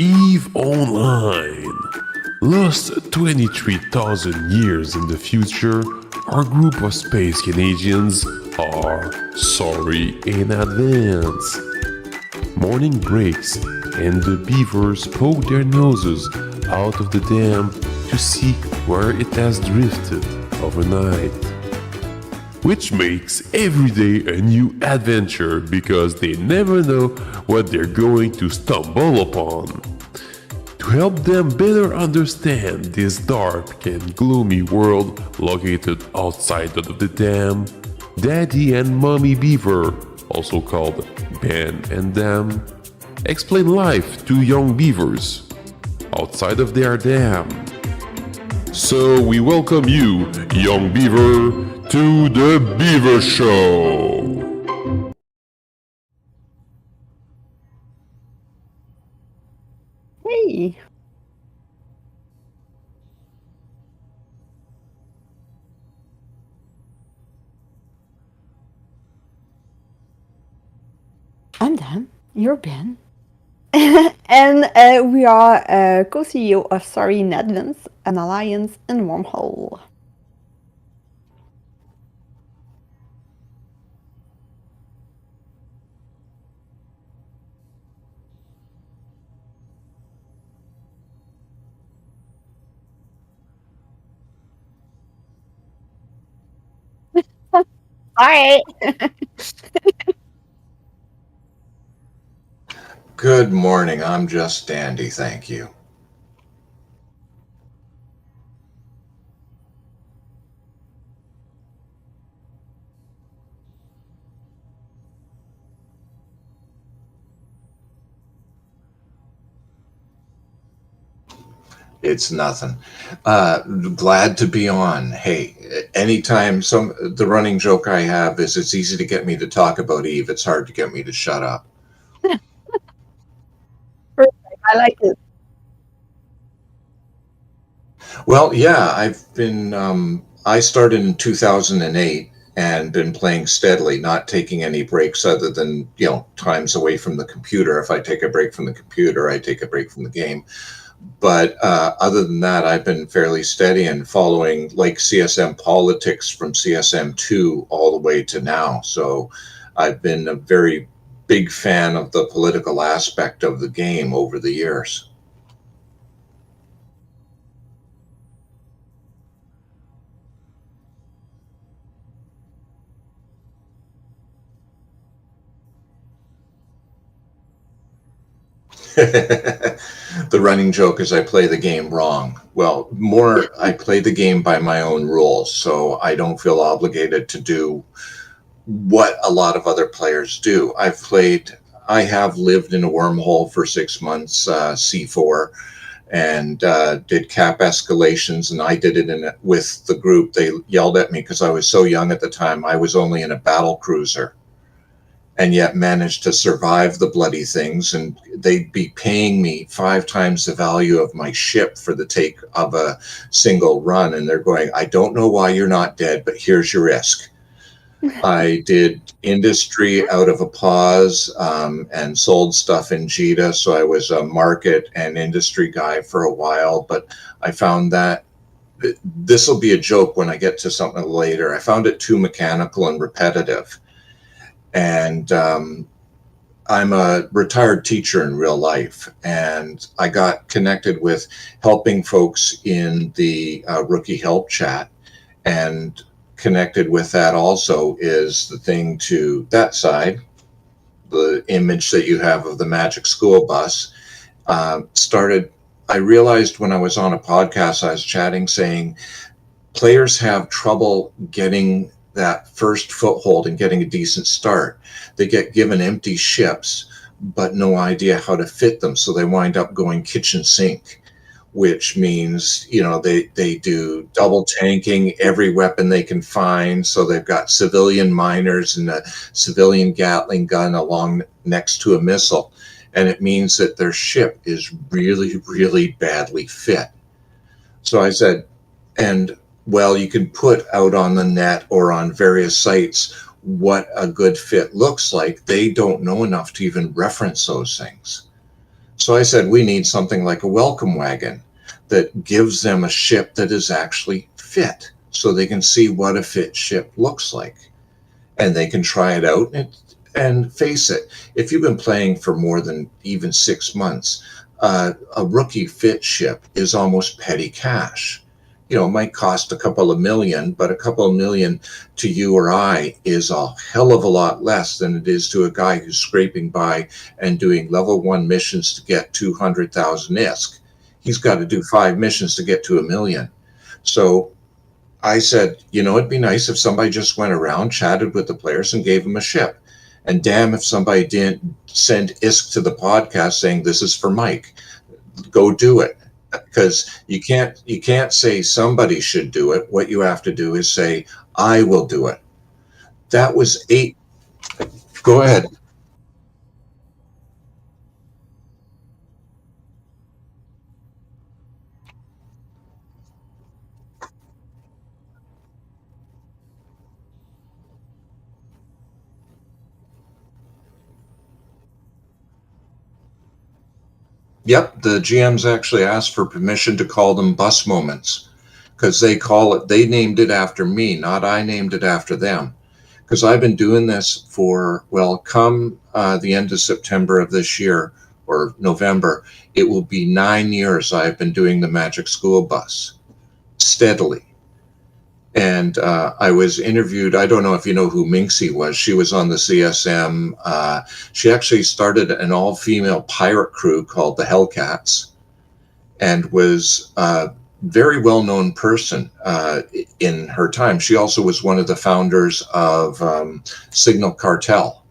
EVE Online. Lost 23,000 years in the future, our group of space Canadians are sorry in advance. Morning breaks and the beavers poke their noses out of the dam to see where it has drifted overnight. Which makes every day a new adventure because they never know what they're going to stumble upon. To help them better understand this dark and gloomy world located outside of the dam, Daddy and Mommy Beaver, also called Ben and Dam, explain life to young beavers outside of their dam. So we welcome you, young beaver, to the Beaver Show. Hey. I'm Dan, you're Ben. And we are co-CEO of Sorry in Advance, an alliance in Wormhole. All right. Good morning. I'm just dandy, thank you. It's nothing. Glad to be on. Hey, anytime the running joke I have is it's easy to get me to talk about Eve. It's hard to get me to shut up. Perfect. I like it. Well, yeah, I started in 2008 and been playing steadily, not taking any breaks other than, times away from the computer. If I take a break from the computer, I take a break from the game. But other than that, I've been fairly steady and following like CSM politics from CSM 2 all the way to now. So I've been a very big fan of the political aspect of the game over the years. The running joke is I play the game wrong. Well, I play the game by my own rules, so I don't feel obligated to do what a lot of other players do. I have lived in a wormhole for 6 months, C4, and did cap escalations, and I did it with the group. They yelled at me because I was so young at the time. I was only in a battle cruiser and yet managed to survive the bloody things, and they'd be paying me 5 times the value of my ship for the take of a single run, and they're going, I don't know why you're not dead, but here's your risk. I did industry out of a pause and sold stuff in Jita, so I was a market and industry guy for a while, but I found that this will be a joke when I get to something later. I found it too mechanical and repetitive. And I'm a retired teacher in real life, and I got connected with helping folks in the rookie help chat, and connected with that also is the thing to that side, the image that you have of the magic school bus. I realized when I was on a podcast, I was chatting saying players have trouble getting that first foothold and getting a decent start. They get given empty ships, but no idea how to fit them. So they wind up going kitchen sink, which means, they do double tanking every weapon they can find. So they've got civilian miners and a civilian Gatling gun along next to a missile. And it means that their ship is really, really badly fit. So I said, you can put out on the net or on various sites what a good fit looks like. They don't know enough to even reference those things. So I said, we need something like a welcome wagon that gives them a ship that is actually fit, so they can see what a fit ship looks like. And they can try it out. And face it, if you've been playing for more than even 6 months, a rookie fit ship is almost petty cash. You know, it might cost a couple of million, but a couple of million to you or I is a hell of a lot less than it is to a guy who's scraping by and doing level 1 missions to get 200,000 ISK. He's got to do 5 missions to get to $1 million. So I said, you know, it'd be nice if somebody just went around, chatted with the players, and gave them a ship. And damn if somebody didn't send ISK to the podcast saying, this is for Mike. Go do it. Because you can't say somebody should do it. What you have to do is say, I will do it. That was 8. Go ahead. Yep, the GMs actually asked for permission to call them bus moments, because they named it after me, not I named it after them. Because I've been doing this for, well, come the end of September of this year, or November, it will be 9 years I've been doing the Magic School Bus steadily. And I was interviewed. I don't know if you know who Minxie was. She was on the CSM. She actually started an all-female pirate crew called the Hellcats, and was a very well-known person in her time. She also was one of the founders of Signal Cartel.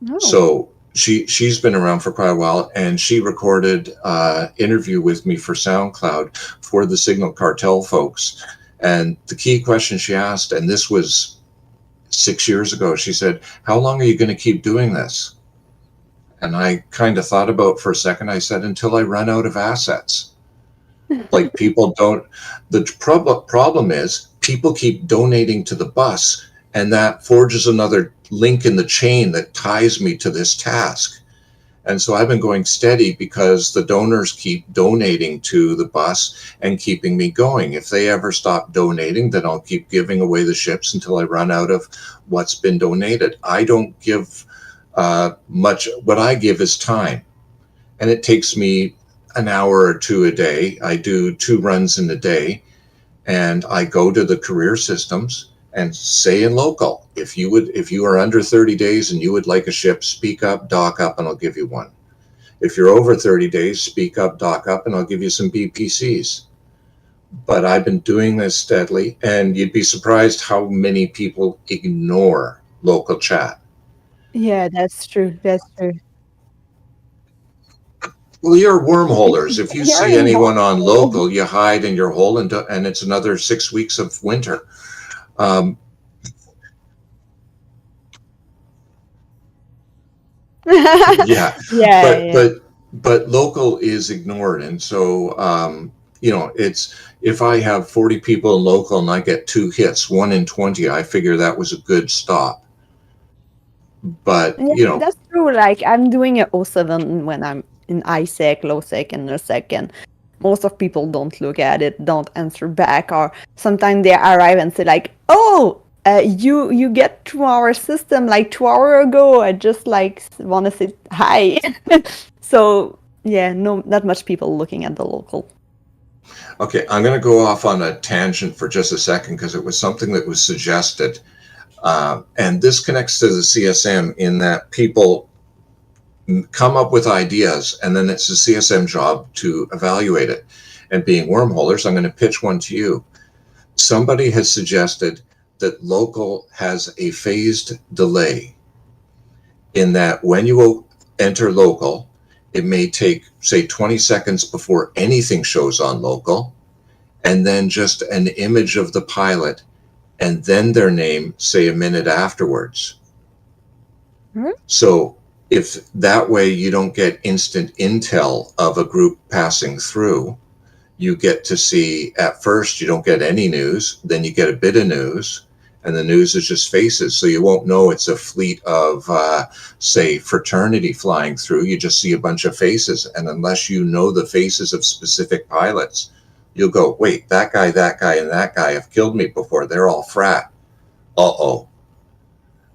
Oh. So she's been around for quite a while, and she recorded an interview with me for SoundCloud for the Signal Cartel folks. And the key question she asked, and this was 6 years ago, she said, how long are you going to keep doing this? And I kind of thought about it for a second. I said, until I run out of assets. Like, people don't, the problem is people keep donating to the bus, and that forges another link in the chain that ties me to this task. And so I've been going steady because the donors keep donating to the bus and keeping me going. If they ever stop donating, then I'll keep giving away the ships until I run out of what's been donated. I don't give much. What I give is time. And it takes me an hour or two a day. I do 2 runs in a day. And I go to the career systems and say in local, if you are under 30 days and you would like a ship, speak up, dock up, and I'll give you one. If you're over 30 days, speak up, dock up, and I'll give you some BPCs. But I've been doing this steadily, and you'd be surprised how many people ignore local chat. Yeah, that's true. That's true. Well, you're wormholers. If you You're see anyone on wormhole. local, you hide in your hole, and it's another 6 weeks of winter. Yeah, Yeah. but local is ignored, and so you know, it's, if I have 40 people in local and I get 2 hits, 1 in 20, I figure that was a good stop. But Yeah, you know, that's true. Like, I'm doing a 07 when I'm in ISEC, LowSec, and NuSec, and most of people don't look at it, don't answer back, or sometimes they arrive and say like, "Oh, you get to our system like 2 hours ago. I just like want to say hi." So yeah, not much people looking at the local. okay, I'm going to go off on a tangent for just a second because it was something that was suggested, and this connects to the CSM in that people come up with ideas, and then it's the CSM job to evaluate it. And being wormholers, I'm going to pitch one to you. Somebody has suggested that local has a phased delay, in that when you enter local, it may take, say, 20 seconds before anything shows on local, and then just an image of the pilot, and then their name, say, a minute afterwards. So if that way you don't get instant intel of a group passing through, you get to see, at first you don't get any news, then you get a bit of news, and the news is just faces. So you won't know it's a fleet of, say, fraternity flying through. You just see a bunch of faces. And unless you know the faces of specific pilots, you'll go, wait, that guy, and that guy have killed me before. They're all frat. Uh-oh.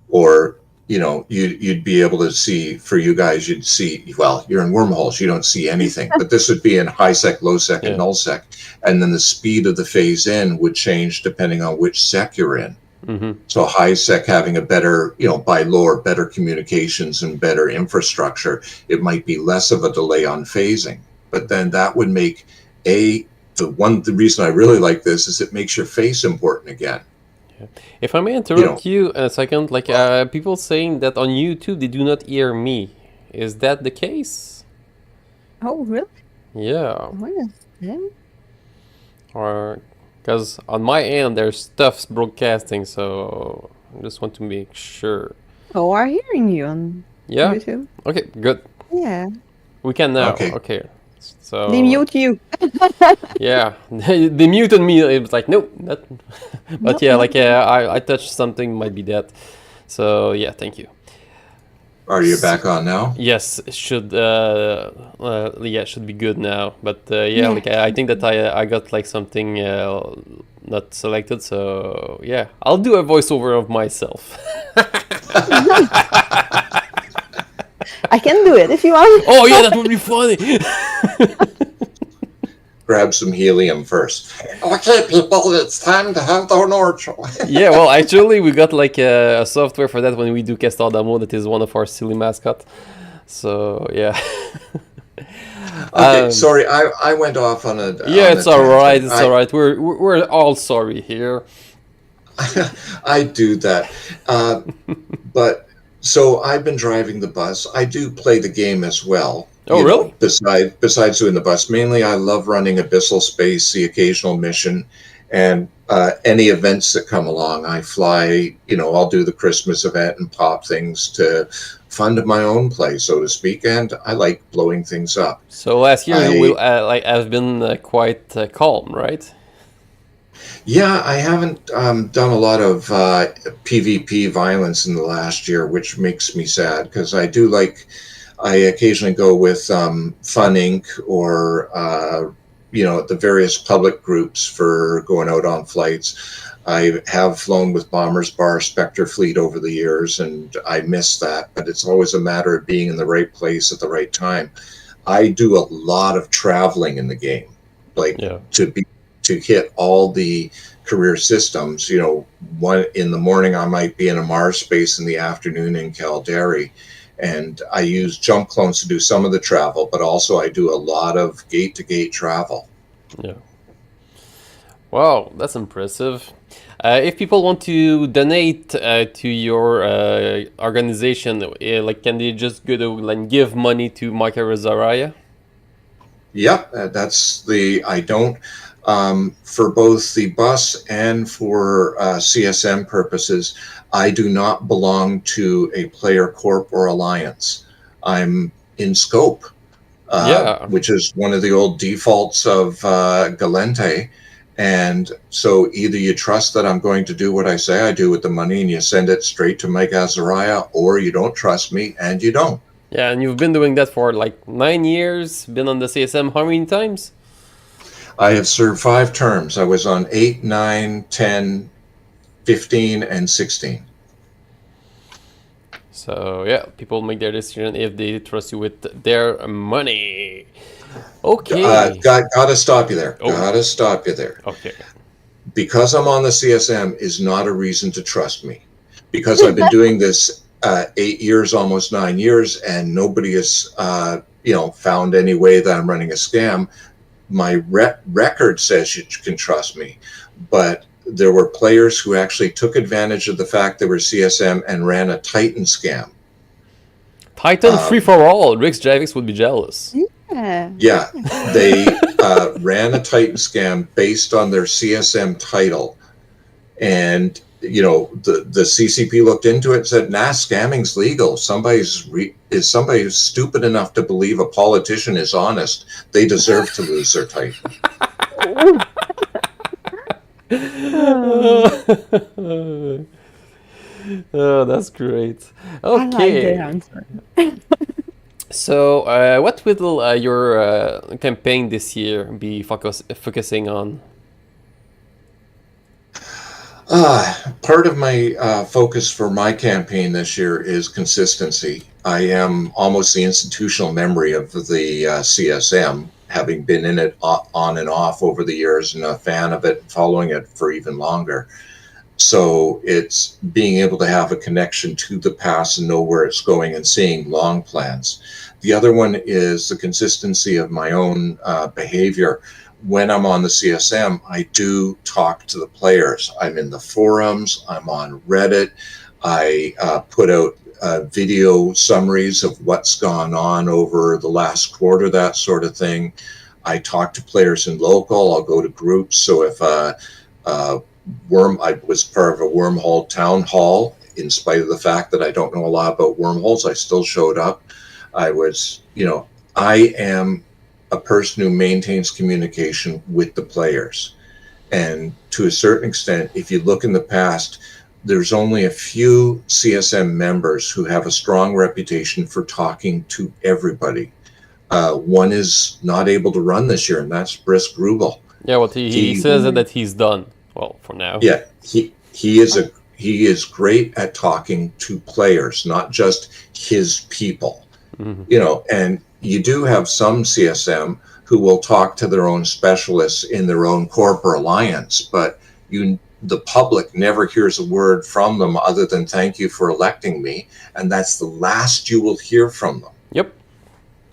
Or, you'd be able to see, for you guys, you'd see, well, you're in wormholes, you don't see anything. But this would be in high sec, low sec, and null sec. And then the speed of the phase in would change depending on which sec you're in. So high sec having a better, by lore, better communications and better infrastructure, it might be less of a delay on phasing. But then that would make the reason I really like this is it makes your face important again. If I may interrupt you a second, people saying that on YouTube they do not hear me. Is that the case? Oh, really? Yeah. What is that? Or because on my end there's stuff's broadcasting, so I just want to make sure. Oh, I'm hearing you on YouTube. Okay, good. Yeah. We can now. Okay. So They mute you. yeah, they muted me. It was like no, not. But I touched something. Might be that. So yeah, thank you. Are you back on now? Yes, it should. It should be good now. But I think that I got something not selected. So yeah, I'll do a voiceover of myself. I can do it if you want. Oh yeah, that would be funny. Grab some helium first. Okay, people, it's time to have the Norcho. Yeah, well, actually, we got a software for that when we do Castardamo. That is one of our silly mascot. So yeah. Okay, sorry, I went off on a. Yeah, it's all right. It's all right. We're all sorry here. I do that, but. So I've been driving the bus. I do play the game as well. Oh, really? Besides doing the bus, mainly I love running Abyssal Space, the occasional mission, and any events that come along. I fly. I'll do the Christmas event and pop things to fund my own play, so to speak. And I like blowing things up. So last year, I've been quite calm, right? Yeah, I haven't done a lot of PvP violence in the last year, which makes me sad because I occasionally go with Fun Inc. or, the various public groups for going out on flights. I have flown with Bombers Bar Spectre Fleet over the years, and I miss that, but it's always a matter of being in the right place at the right time. I do a lot of traveling in the game, to hit all the career systems. One in the morning I might be in a Mars space, in the afternoon in Caldari, and I use jump clones to do some of the travel, but also I do a lot of gate to gate travel. Yeah. Wow, that's impressive. If people want to donate to your organization, can they just go to give money to Michael Azariah? Yep, I don't. For both the bus and for CSM purposes, I do not belong to a player corp or alliance. I'm in scope, which is one of the old defaults of Galente. And so either you trust that I'm going to do what I say I do with the money and you send it straight to Mike Azariah, or you don't trust me and you don't. Yeah, and you've been doing that for 9 years, been on the CSM how many times? I have served 5 terms. I was on 8, 9, 10, 15, and 16. So, yeah, people make their decision if they trust you with their money. Okay. Gotta stop you there. Oh. Gotta stop you there. Okay. Because I'm on the CSM is not a reason to trust me. Because I've been doing this 8 years, almost 9 years, and nobody has, found any way that I'm running a scam. My record says you can trust me, but there were players who actually took advantage of the fact they were CSM and ran a Titan scam. Titan free for all. Rix Javix would be jealous. Yeah. Yeah, they ran a Titan scam based on their CSM title, and the CCP looked into it and said, "Nah, scamming's legal. Somebody who's stupid enough to believe a politician is honest, they deserve to lose their Titan." Oh, that's great. I like the Okay. answer. So, what will your campaign this year be focusing on? Part of my focus for my campaign this year is consistency. I am almost the institutional memory of the CSM, having been in it on and off over the years and a fan of it, following it for even longer. So it's being able to have a connection to the past and know where it's going and seeing long plans. The other one is the consistency of my own behavior. When I'm on the CSM, I do talk to the players. I'm in the forums, I'm on Reddit. I put out video summaries of what's gone on over the last quarter, that sort of thing. I talk to players in local. I'll go to groups. So if I was part of a wormhole town hall, in spite of the fact that I don't know a lot about wormholes, I still showed up. I am a person who maintains communication with the players. And to a certain extent, if you look in the past, there's only a few CSM members who have a strong reputation for talking to everybody. One is not able to run this year, and that's Brisk Grubel. Yeah, well, he says that he's done. Well, for now. Yeah, he is great at talking to players, not just his people. Mm-hmm. And you do have some CSM who will talk to their own specialists in their own corp or alliance, but the public never hears a word from them other than "thank you for electing me," and that's the last you will hear from them. Yep.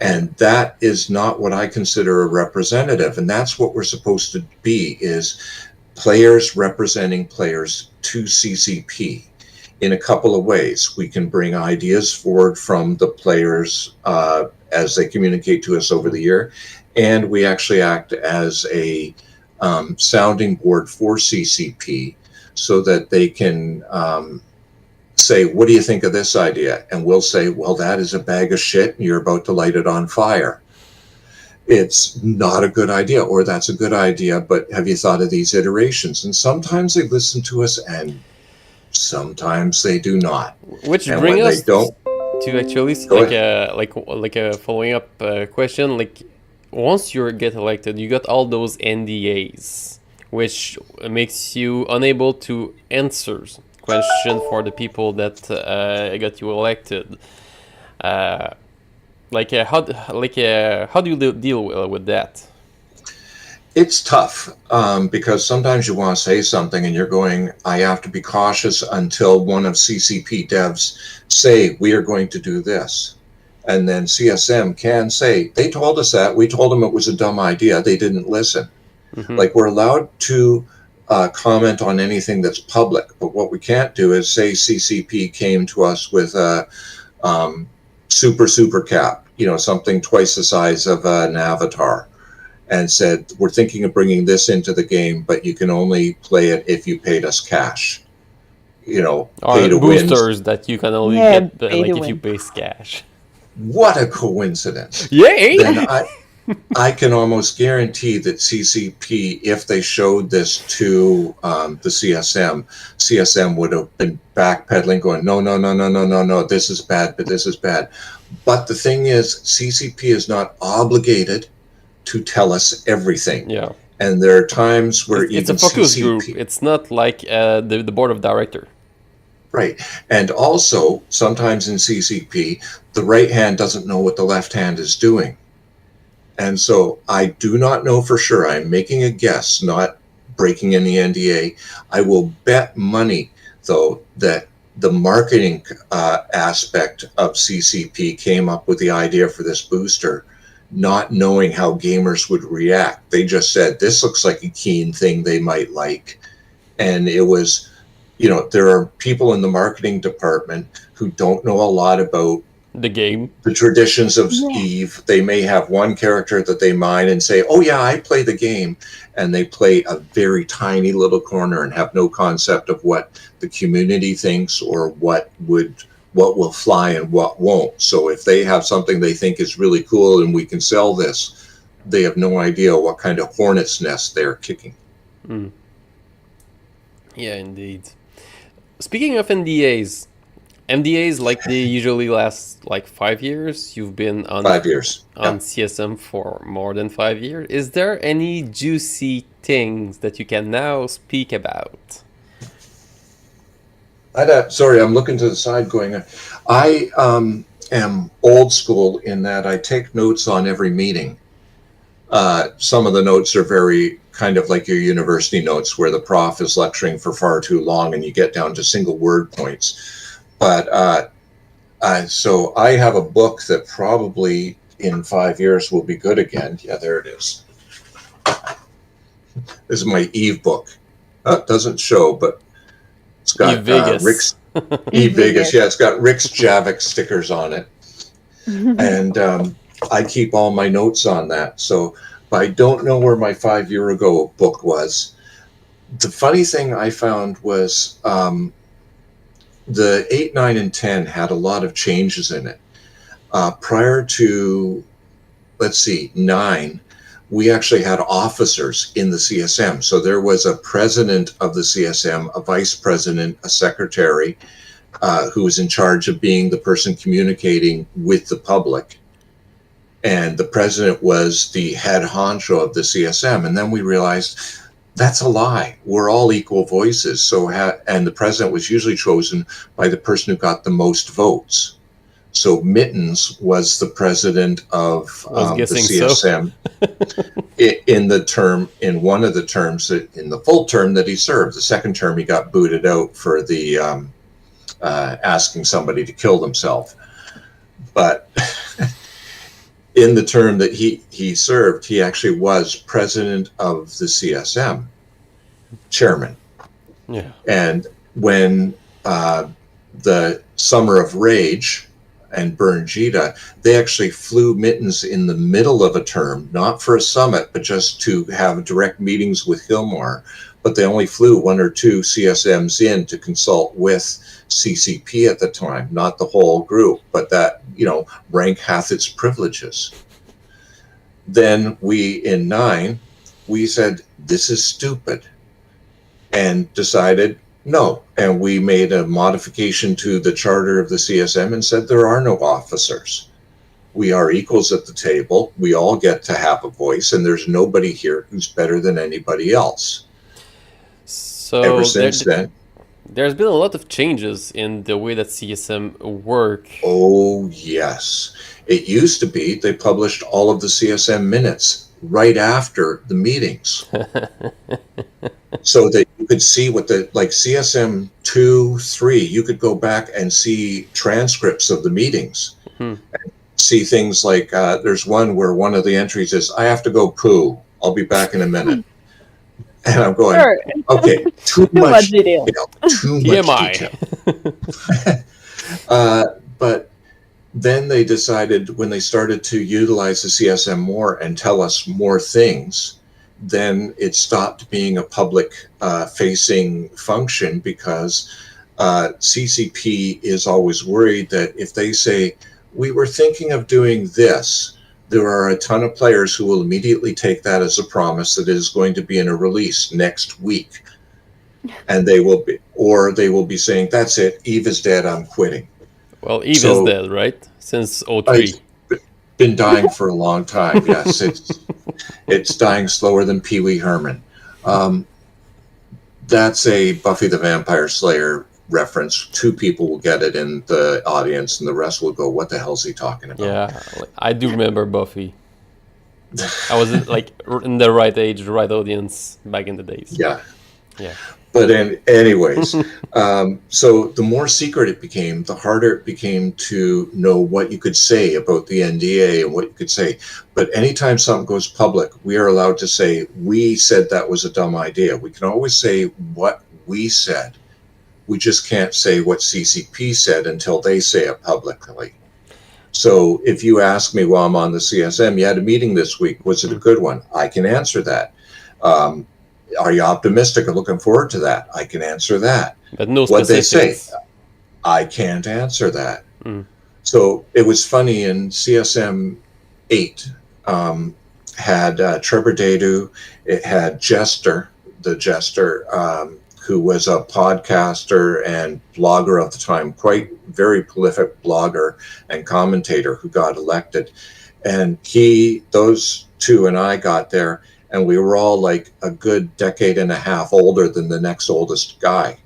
And that is not what I consider a representative, and that's what we're supposed to be, is players representing players to CCP in a couple of ways. We can bring ideas forward from the players as they communicate to us over the year, and we actually act as a sounding board for CCP so that they can say, what do you think of this idea? And we'll say, well, that is a bag of shit and you're about to light it on fire. It's not a good idea, or that's a good idea, but have you thought of these iterations? And sometimes they listen to us and sometimes they do not. Which and brings us don't, to actually like a following up question. Like, once you get elected, you got all those NDAs, which makes you unable to answer question for the people that got you elected. How do you deal with that? It's tough because sometimes you want to say something and you're going, I have to be cautious until one of CCP devs say, we are going to do this. And then CSM can say, they told us that. We told them it was a dumb idea. They didn't listen. Mm-hmm. Like, we're allowed to comment on anything that's public, but what we can't do is say CCP came to us with a super cap, something twice the size of an avatar, and said, we're thinking of bringing this into the game, but you can only play it if you paid us cash. Or pay to boosters win. That you can only get if you pay cash. What a coincidence. Yay! Then I can almost guarantee that CCP, if they showed this to the CSM would have been backpedaling, going, no, this is bad, but this is bad. But the thing is, CCP is not obligated to tell us everything. Yeah. And there are times where it's a focus group. It's not like the board of director. Right. And also, sometimes in CCP, the right hand doesn't know what the left hand is doing. And so I do not know for sure. I'm making a guess, not breaking any NDA. I will bet money, though, that the marketing aspect of CCP came up with the idea for this booster, not knowing how gamers would react. They just said, this looks like a keen thing they might like. And it was, there are people in the marketing department who don't know a lot about the game, the traditions of Eve. They may have one character that they mine and say, oh yeah, I play the game, and they play a very tiny little corner and have no concept of what the community thinks or what will fly and what won't. So if they have something they think is really cool and we can sell this, they have no idea what kind of hornet's nest they're kicking. Yeah, indeed. Speaking of NDAs, like they usually last like 5 years. You've been 5 years. on Yeah. CSM for more than 5 years. Is there any juicy things that you can now speak about? Sorry, I'm looking to the side going, I am old school in that I take notes on every meeting. Some of the notes are very kind of like your university notes where the prof is lecturing for far too long and you get down to single word points. But so I have a book that probably in 5 years will be good again. Yeah, there it is. This is my Eve book. Doesn't show, but it's got Rick's Vegas. Yeah, it's got Rick's Javik stickers on it, and I keep all my notes on that. So I don't know where my 5 year ago book was. The funny thing I found was the 8, 9, and 10 had a lot of changes in it. Prior to, let's see, 9, we actually had officers in the CSM. So there was a president of the CSM, a vice president, a secretary, who was in charge of being the person communicating with the public. And the president was the head honcho of the CSM. And then we realized that's a lie. We're all equal voices. So, and the president was usually chosen by the person who got the most votes. So Mittens was the president of the CSM in one of the terms, in the full term that he served. The second term, he got booted out for the asking somebody to kill themselves. But in the term that he served, he actually was president of the CSM, chairman. Yeah. And when the Summer of Rage and Bernjita, they actually flew Mittens in the middle of a term, not for a summit, but just to have direct meetings with Hilmar. But they only flew 1 or 2 CSMs in to consult with CCP at the time, not the whole group, but that, rank hath its privileges. Then in 9, we said, this is stupid, and decided no. And we made a modification to the charter of the CSM and said there are no officers. We are equals at the table. We all get to have a voice, and there's nobody here who's better than anybody else. So ever since then, there's been a lot of changes in the way that CSM work. Oh, yes. It used to be they published all of the CSM minutes right after the meetings. So that you could see what like CSM 2, 3, you could go back and see transcripts of the meetings. And see things like, there's one where one of the entries is, I have to go poo. I'll be back in a minute. And I'm going, Sure. Okay, too much detail. Too much TMI. detail. But then they decided, when they started to utilize the CSM more and tell us more things, then it stopped being a public facing function, because CCP is always worried that if they say, we were thinking of doing this, there are a ton of players who will immediately take that as a promise that it is going to be in a release next week. And they will be saying, that's it, Eve is dead, I'm quitting. Well, Eve is dead, right? Since 03. It's been dying for a long time, yes. It's dying slower than Pee Wee Herman. That's a Buffy the Vampire Slayer reference. 2 people will get it in the audience, and the rest will go, what the hell's he talking about? Yeah, I do remember Buffy. I was like in the right age, the right audience back in the days. Yeah. Yeah. But anyways, so the more secret it became, the harder it became to know what you could say about the NDA and what you could say. But anytime something goes public, we are allowed to say, we said that was a dumb idea. We can always say what we said. We just can't say what CCP said until they say it publicly. So if you ask me while I'm on the CSM, you had a meeting this week, was it a good one? I can answer that. Are you optimistic or looking forward to that? I can answer that. But no what they specifics. say, I can't answer that. So it was funny, in CSM 8, had Trevor Dadu, it had Jester, the Jester, who was a podcaster and blogger of the time, quite very prolific blogger and commentator who got elected. And those two and I got there, and we were all like a good decade and a half older than the next oldest guy.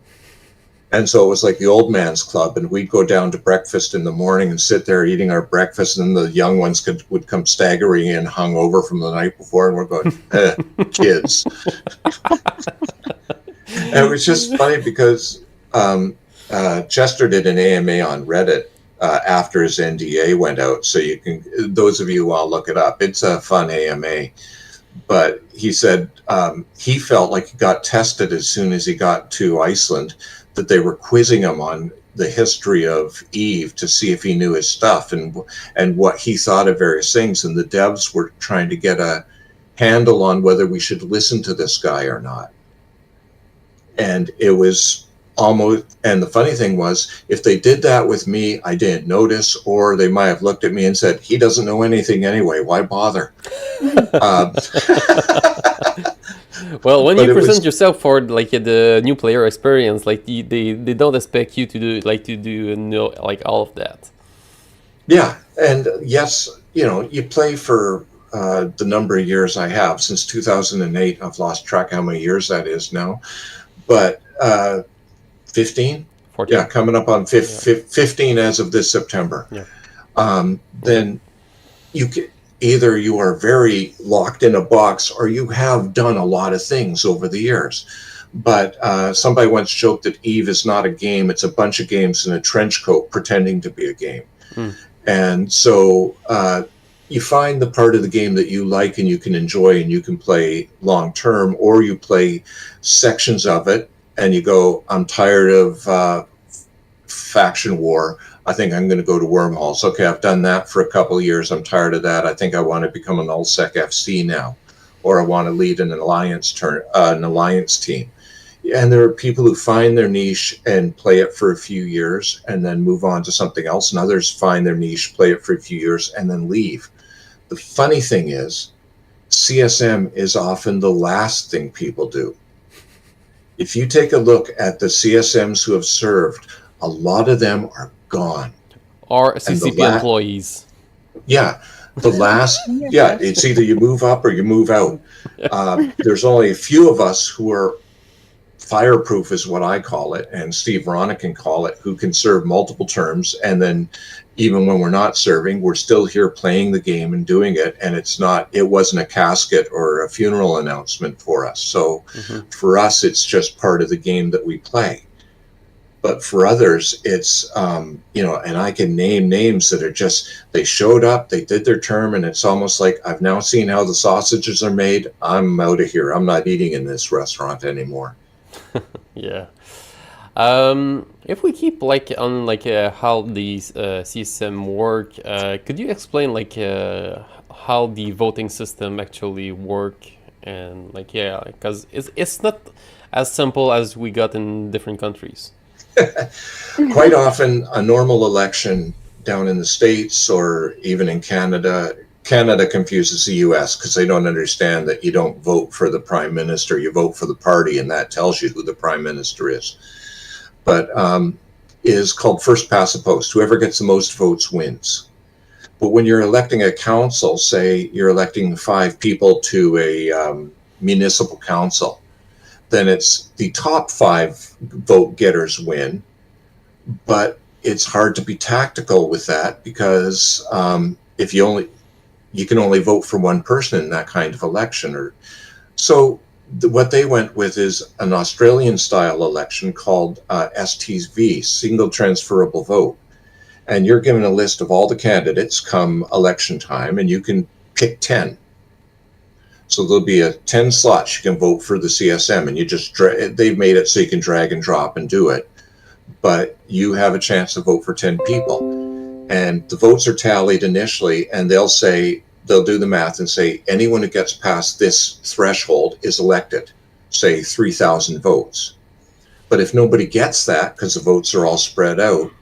And so it was like the old man's club, and we'd go down to breakfast in the morning and sit there eating our breakfast, and the young ones would come staggering in, hungover from the night before, and we're going, kids. And it was just funny because Chester did an AMA on Reddit after his NDA went out. So you can, those of you who all look it up, it's a fun AMA. But he said he felt like he got tested as soon as he got to Iceland, that they were quizzing him on the history of Eve to see if he knew his stuff and what he thought of various things. And the devs were trying to get a handle on whether we should listen to this guy or not. And it was almost, and the funny thing was, if they did that with me, I didn't notice, or they might have looked at me and said, he doesn't know anything anyway, why bother? Well, when you present yourself for like the new player experience, like they don't expect you to do know like all of that. Yeah, and yes, you know, you play for the number of years I have since 2008. I've lost track how many years that is now, but 15. 14. Yeah, coming up on 15 as of this September. Yeah. Then you can. Either you are very locked in a box or you have done a lot of things over the years. But somebody once joked that Eve is not a game, it's a bunch of games in a trench coat pretending to be a game. And so you find the part of the game that you like and you can enjoy and you can play long term, or you play sections of it and you go, I'm tired of faction war. I think I'm going to go to wormholes. Okay, I've done that for a couple of years. I'm tired of that. I think I want to become an Nullsec FC now, or I want to lead an alliance team. And there are people who find their niche and play it for a few years and then move on to something else. And others find their niche, play it for a few years, and then leave. The funny thing is, CSM is often the last thing people do. If you take a look at the CSMs who have served, a lot of them are gone. Or CCP employees. Yeah, the last, yeah, it's either you move up or you move out. There's only a few of us who are fireproof, is what I call it, and Steve Ronick can call it, who can serve multiple terms. And then even when we're not serving, we're still here playing the game and doing it. And it wasn't a casket or a funeral announcement for us. So for us, it's just part of the game that we play. But for others, it's, you know, and I can name names that are just, they showed up, they did their term, and it's almost like, I've now seen how the sausages are made. I'm out of here. I'm not eating in this restaurant anymore. Yeah. If we keep like on like how these CSM work, could you explain like how the voting system actually work? And like, yeah, because it's not as simple as we got in different countries. Quite often, a normal election down in the States or even in Canada confuses the US because they don't understand that you don't vote for the prime minister, you vote for the party, and that tells you who the prime minister is. But is called first past the post. Whoever gets the most votes wins. But when you're electing a council, say you're electing 5 people to a municipal council, then it's the top 5 vote getters win. But it's hard to be tactical with that because if you can only vote for one person in that kind of election. So what they went with is an Australian style election called STV, single transferable vote. And you're given a list of all the candidates come election time, and you can pick 10. So there'll be 10 slots you can vote for the CSM, and you just they've made it so you can drag and drop and do it. But you have a chance to vote for 10 people. And the votes are tallied initially, and they'll do the math and say anyone who gets past this threshold is elected, say 3,000 votes. But if nobody gets that, because the votes are all spread out,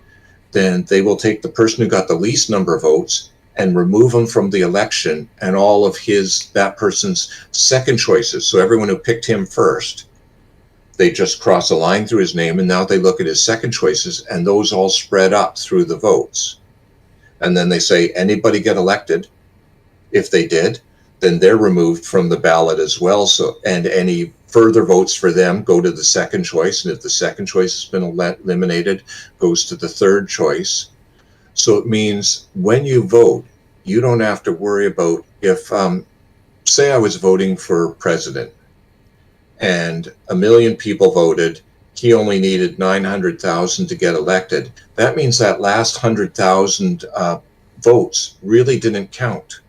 then they will take the person who got the least number of votes and remove them from the election and all of that person's second choices. So everyone who picked him first They just cross a line through his name, and now they look at his second choices, and those all spread up through the votes. And then they say, anybody get elected? If they did, then they're removed from the ballot as well. So, and any further votes for them go to the second choice. And if the second choice has been eliminated, goes to the third choice. So it means when you vote, you don't have to worry about if, say I was voting for president and 1 million people voted, he only needed 900,000 to get elected. That means that last 100,000 votes really didn't count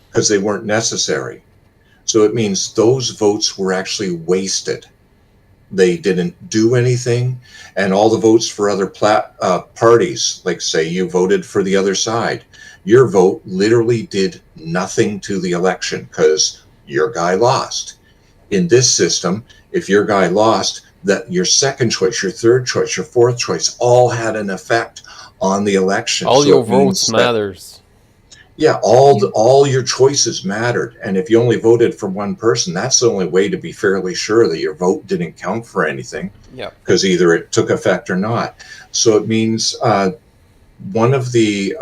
because they weren't necessary. So it means those votes were actually wasted. They didn't do anything, and all the votes for other parties, like say you voted for the other side, your vote literally did nothing to the election because your guy lost. In this system, if your guy lost, that your second choice, your third choice, your fourth choice all had an effect on the election. All So your it means votes that- matters. Yeah, all your choices mattered. And if you only voted for one person, that's the only way to be fairly sure that your vote didn't count for anything. Yeah. Because either it took effect or not. So it means one of the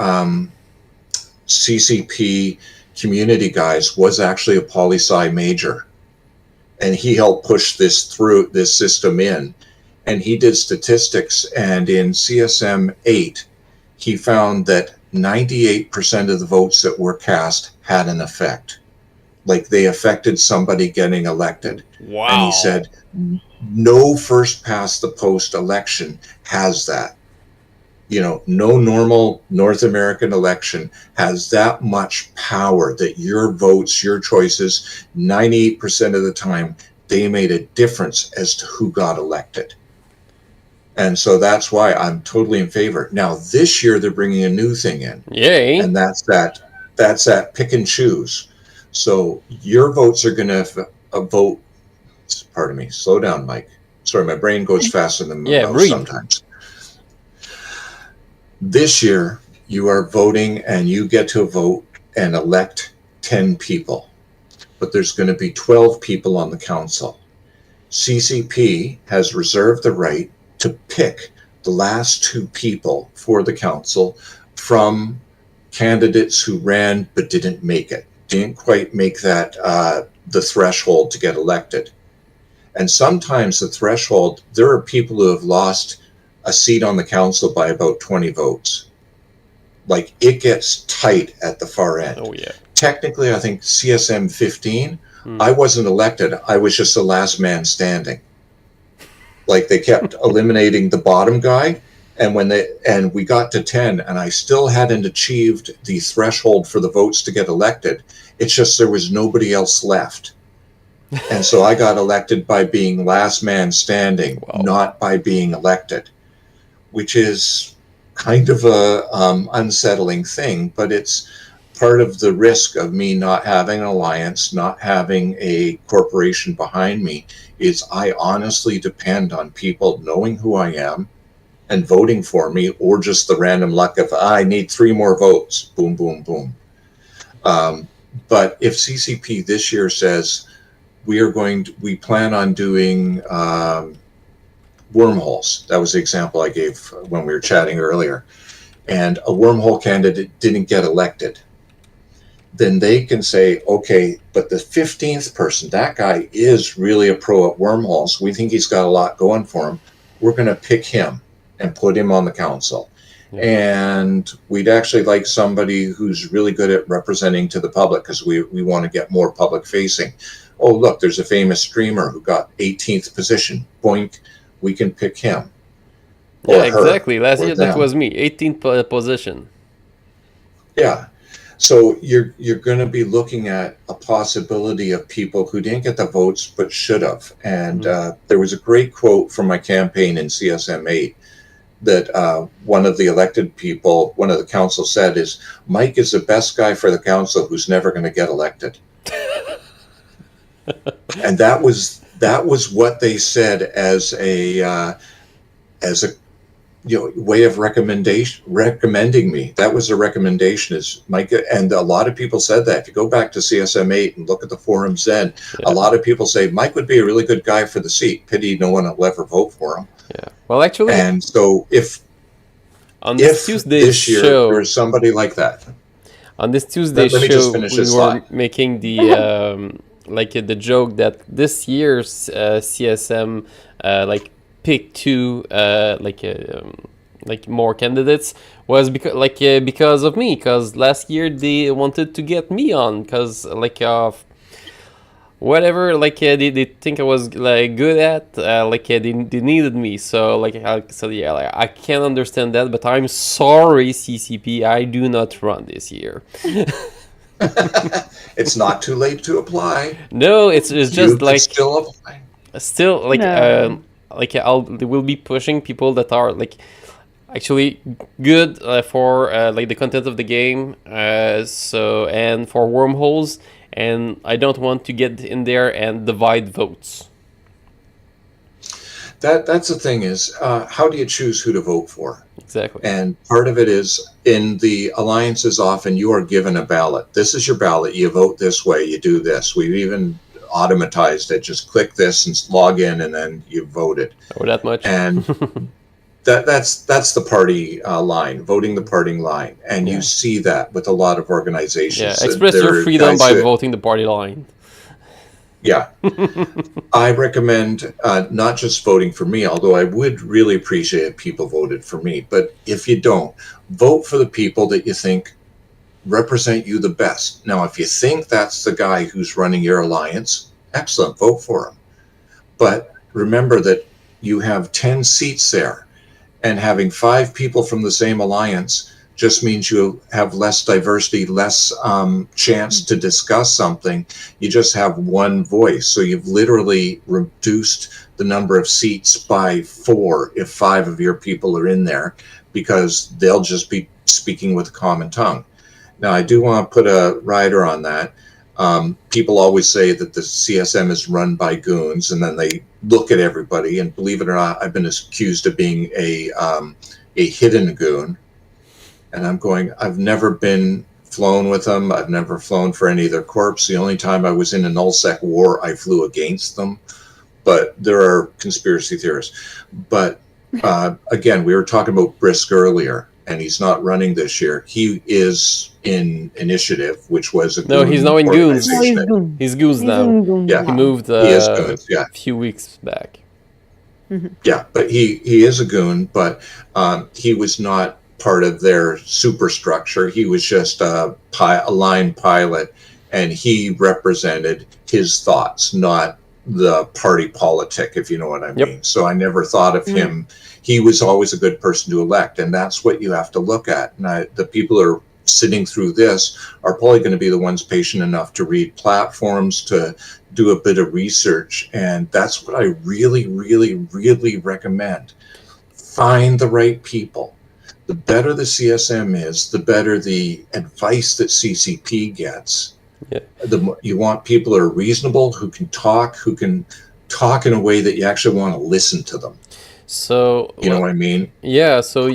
CCP community guys was actually a poli-sci major. And he helped push this system in. And he did statistics. And in CSM 8, he found that 98% of the votes that were cast had an effect. Like they affected somebody getting elected. Wow. And he said, no first past the post election has that. You know, no normal North American election has that much power that your votes, your choices, 98% of the time, they made a difference as to who got elected. And so that's why I'm totally in favor. Now, this year, they're bringing a new thing in. Yay. And that's that pick and choose. So your votes are going to vote. Pardon me. Slow down, Mike. Sorry, my brain goes faster than my mouth sometimes. This year, you are voting and you get to vote and elect 10 people. But there's going to be 12 people on the council. CCP has reserved the right to pick the last 2 people for the council from candidates who ran but didn't make it, didn't quite make that the threshold to get elected. And sometimes the threshold, there are people who have lost a seat on the council by about 20 votes. Like it gets tight at the far end. Oh yeah. Technically, I think CSM 15, I wasn't elected. I was just the last man standing. Like they kept eliminating the bottom guy, and we got to 10, and I still hadn't achieved the threshold for the votes to get elected. It's just there was nobody else left. And so I got elected by being last man standing, Wow. not by being elected, which is kind of a unsettling thing, but it's part of the risk of me not having an alliance, not having a corporation behind me, is I honestly depend on people knowing who I am and voting for me, or just the random luck of, I need 3 more votes, boom, boom, boom. But if CCP this year says, we plan on doing wormholes. That was the example I gave when we were chatting earlier. And a wormhole candidate didn't get elected. Then they can say, okay, but the 15th person, that guy is really a pro at wormholes. We think he's got a lot going for him. We're going to pick him and put him on the council. Yeah. And we'd actually like somebody who's really good at representing to the public because we want to get more public facing. Oh, look, there's a famous streamer who got 18th position. Boink, we can pick him. Yeah, exactly. Last year that was me, 18th position. Yeah. So you're going to be looking at a possibility of people who didn't get the votes but should have. And there was a great quote from my campaign in CSM 8 that one of the elected people, one of the council said is, Mike is the best guy for the council who's never going to get elected. And that was what they said as a way of recommending me. That was a recommendation, is Mike, and a lot of people said that. If you go back to CSM 8 and look at the forums then, a lot of people say Mike would be a really good guy for the seat. Pity no one will ever vote for him. Yeah. Well, actually, And so if Tuesday's this year show, there's somebody like that. on this Tuesday Let me just show, finish we this were slide. making the the joke that this year's CSM picked two more candidates was because of me, because last year they wanted to get me on because whatever they think I was good at they needed me, so I can't understand that, but I'm sorry, CCP, I do not run this year. It's not too late to apply. No, it's You just can still apply. still No. they will be pushing people that are actually good for the content of the game, so and for wormholes, and I don't want to get in there and divide votes. That's the thing is, how do you choose who to vote for? Exactly. And part of it is in the alliances, often you are given a ballot. This is your ballot. You vote this way. You do this. We've even automatized it. Just click this and log in, and then you voted. Or that much. And that's the party line, voting the party line. And you see that with a lot of organizations. Yeah, express There your are freedom guys by that- voting the party line. Yeah. I recommend not just voting for me, although I would really appreciate if people voted for me. But if you don't, vote for the people that you think represent you the best. Now, if you think that's the guy who's running your alliance, excellent, vote for him. But remember that you have 10 seats there, and having 5 people from the same alliance just means you have less diversity, less chance to discuss something. You just have one voice. So you've literally reduced the number of seats by 4 if 5 of your people are in there, because they'll just be speaking with a common tongue. Now, I do want to put a rider on that. People always say that the CSM is run by goons, and then they look at everybody. And believe it or not, I've been accused of being a hidden goon. And I'm going, I've never been flown with them. I've never flown for any of their corps. The only time I was in a nullsec war, I flew against them. But there are conspiracy theorists. But again, we were talking about Brisk earlier, and he's not running this year. He is in Initiative, which was a No, he's now in Goons. No, he's organization. goon. He's goons He's now. in goon Yeah. He now. moved He is goons, yeah. a few weeks back. Yeah, but he is a goon, but he was not part of their superstructure. He was just a line pilot, and he represented his thoughts, not the party politic, if you know what I mean. Yep. So I never thought of him. He was always a good person to elect, and that's what you have to look at. And the people who are sitting through this are probably going to be the ones patient enough to read platforms, to do a bit of research, and that's what I really, really, really recommend. Find the right people. The better the CSM is, the better the advice that CCP gets. Yeah. You want people that are reasonable, who can talk in a way that you actually want to listen to them. So You know what I mean? yeah, so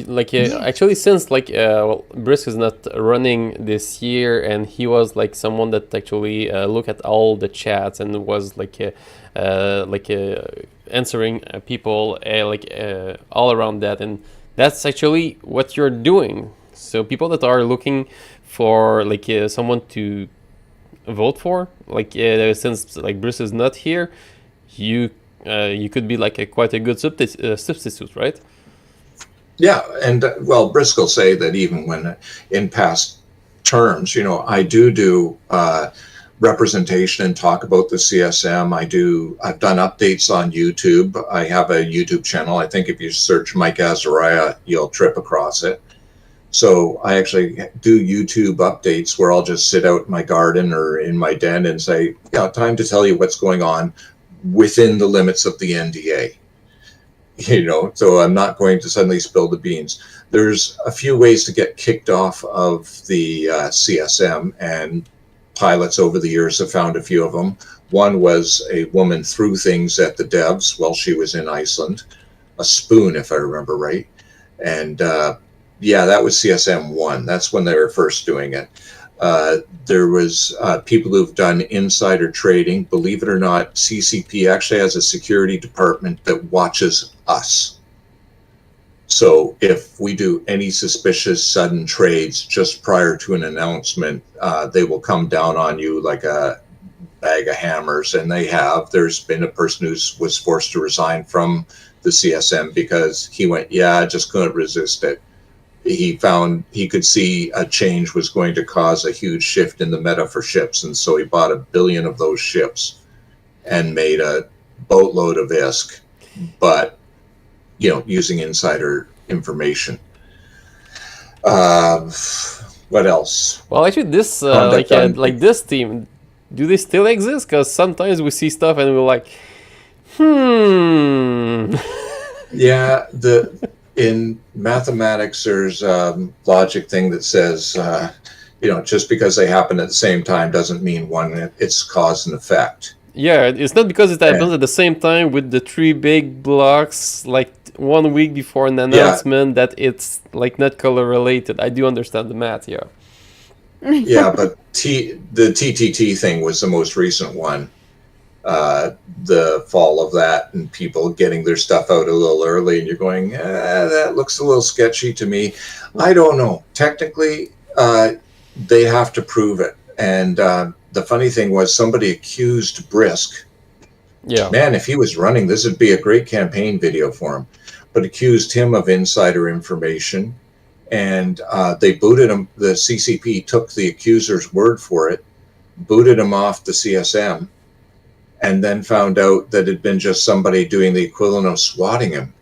actually, since Brisk is not running this year, and he was someone that actually looked at all the chats and was answering people all around that, and that's actually what you're doing. So people that are looking for someone to vote for, since Brisk is not here, you could be quite a good substitute, right? Yeah, and well, Briscoe say that even when in past terms, I do representation and talk about the CSM. I've done updates on YouTube. I have a YouTube channel. I think if you search Mike Azariah, you'll trip across it. So I actually do YouTube updates where I'll just sit out in my garden or in my den and say, time to tell you what's going on within the limits of the NDA. So I'm not going to suddenly spill the beans. There's a few ways to get kicked off of the CSM, and pilots over the years have found a few of them. One was a woman threw things at the devs while she was in Iceland, a spoon, if I remember right. And yeah, that was CSM 1. That's when they were first doing it. There was people who've done insider trading. Believe it or not, CCP actually has a security department that watches us. So if we do any suspicious sudden trades just prior to an announcement, they will come down on you like a bag of hammers, and they have. There's been a person who was forced to resign from the CSM because he went, yeah, I just couldn't resist it. He found he could see a change was going to cause a huge shift in the meta for ships, and so he bought 1 billion of those ships and made a boatload of ISK, but using insider information. What else? Well, actually, this like this team, do they still exist? Because sometimes we see stuff and we're like, Yeah, in mathematics, there's a logic thing that says, just because they happen at the same time doesn't mean it's cause and effect. Yeah, it's not because it happens at the same time with the 3 big blocks, like 1 week before an announcement, that it's like not color related. I do understand the math, yeah. Yeah, but the TTT thing was the most recent one. The fall of that and people getting their stuff out a little early, and you're going, that looks a little sketchy to me. I don't know. Technically, they have to prove it. And the funny thing was somebody accused Brisk. Yeah. Man, if he was running, this would be a great campaign video for him. But accused him of insider information. And they booted him. The CCP took the accuser's word for it, booted him off the CSM, and then found out that it'd been just somebody doing the equivalent of swatting him.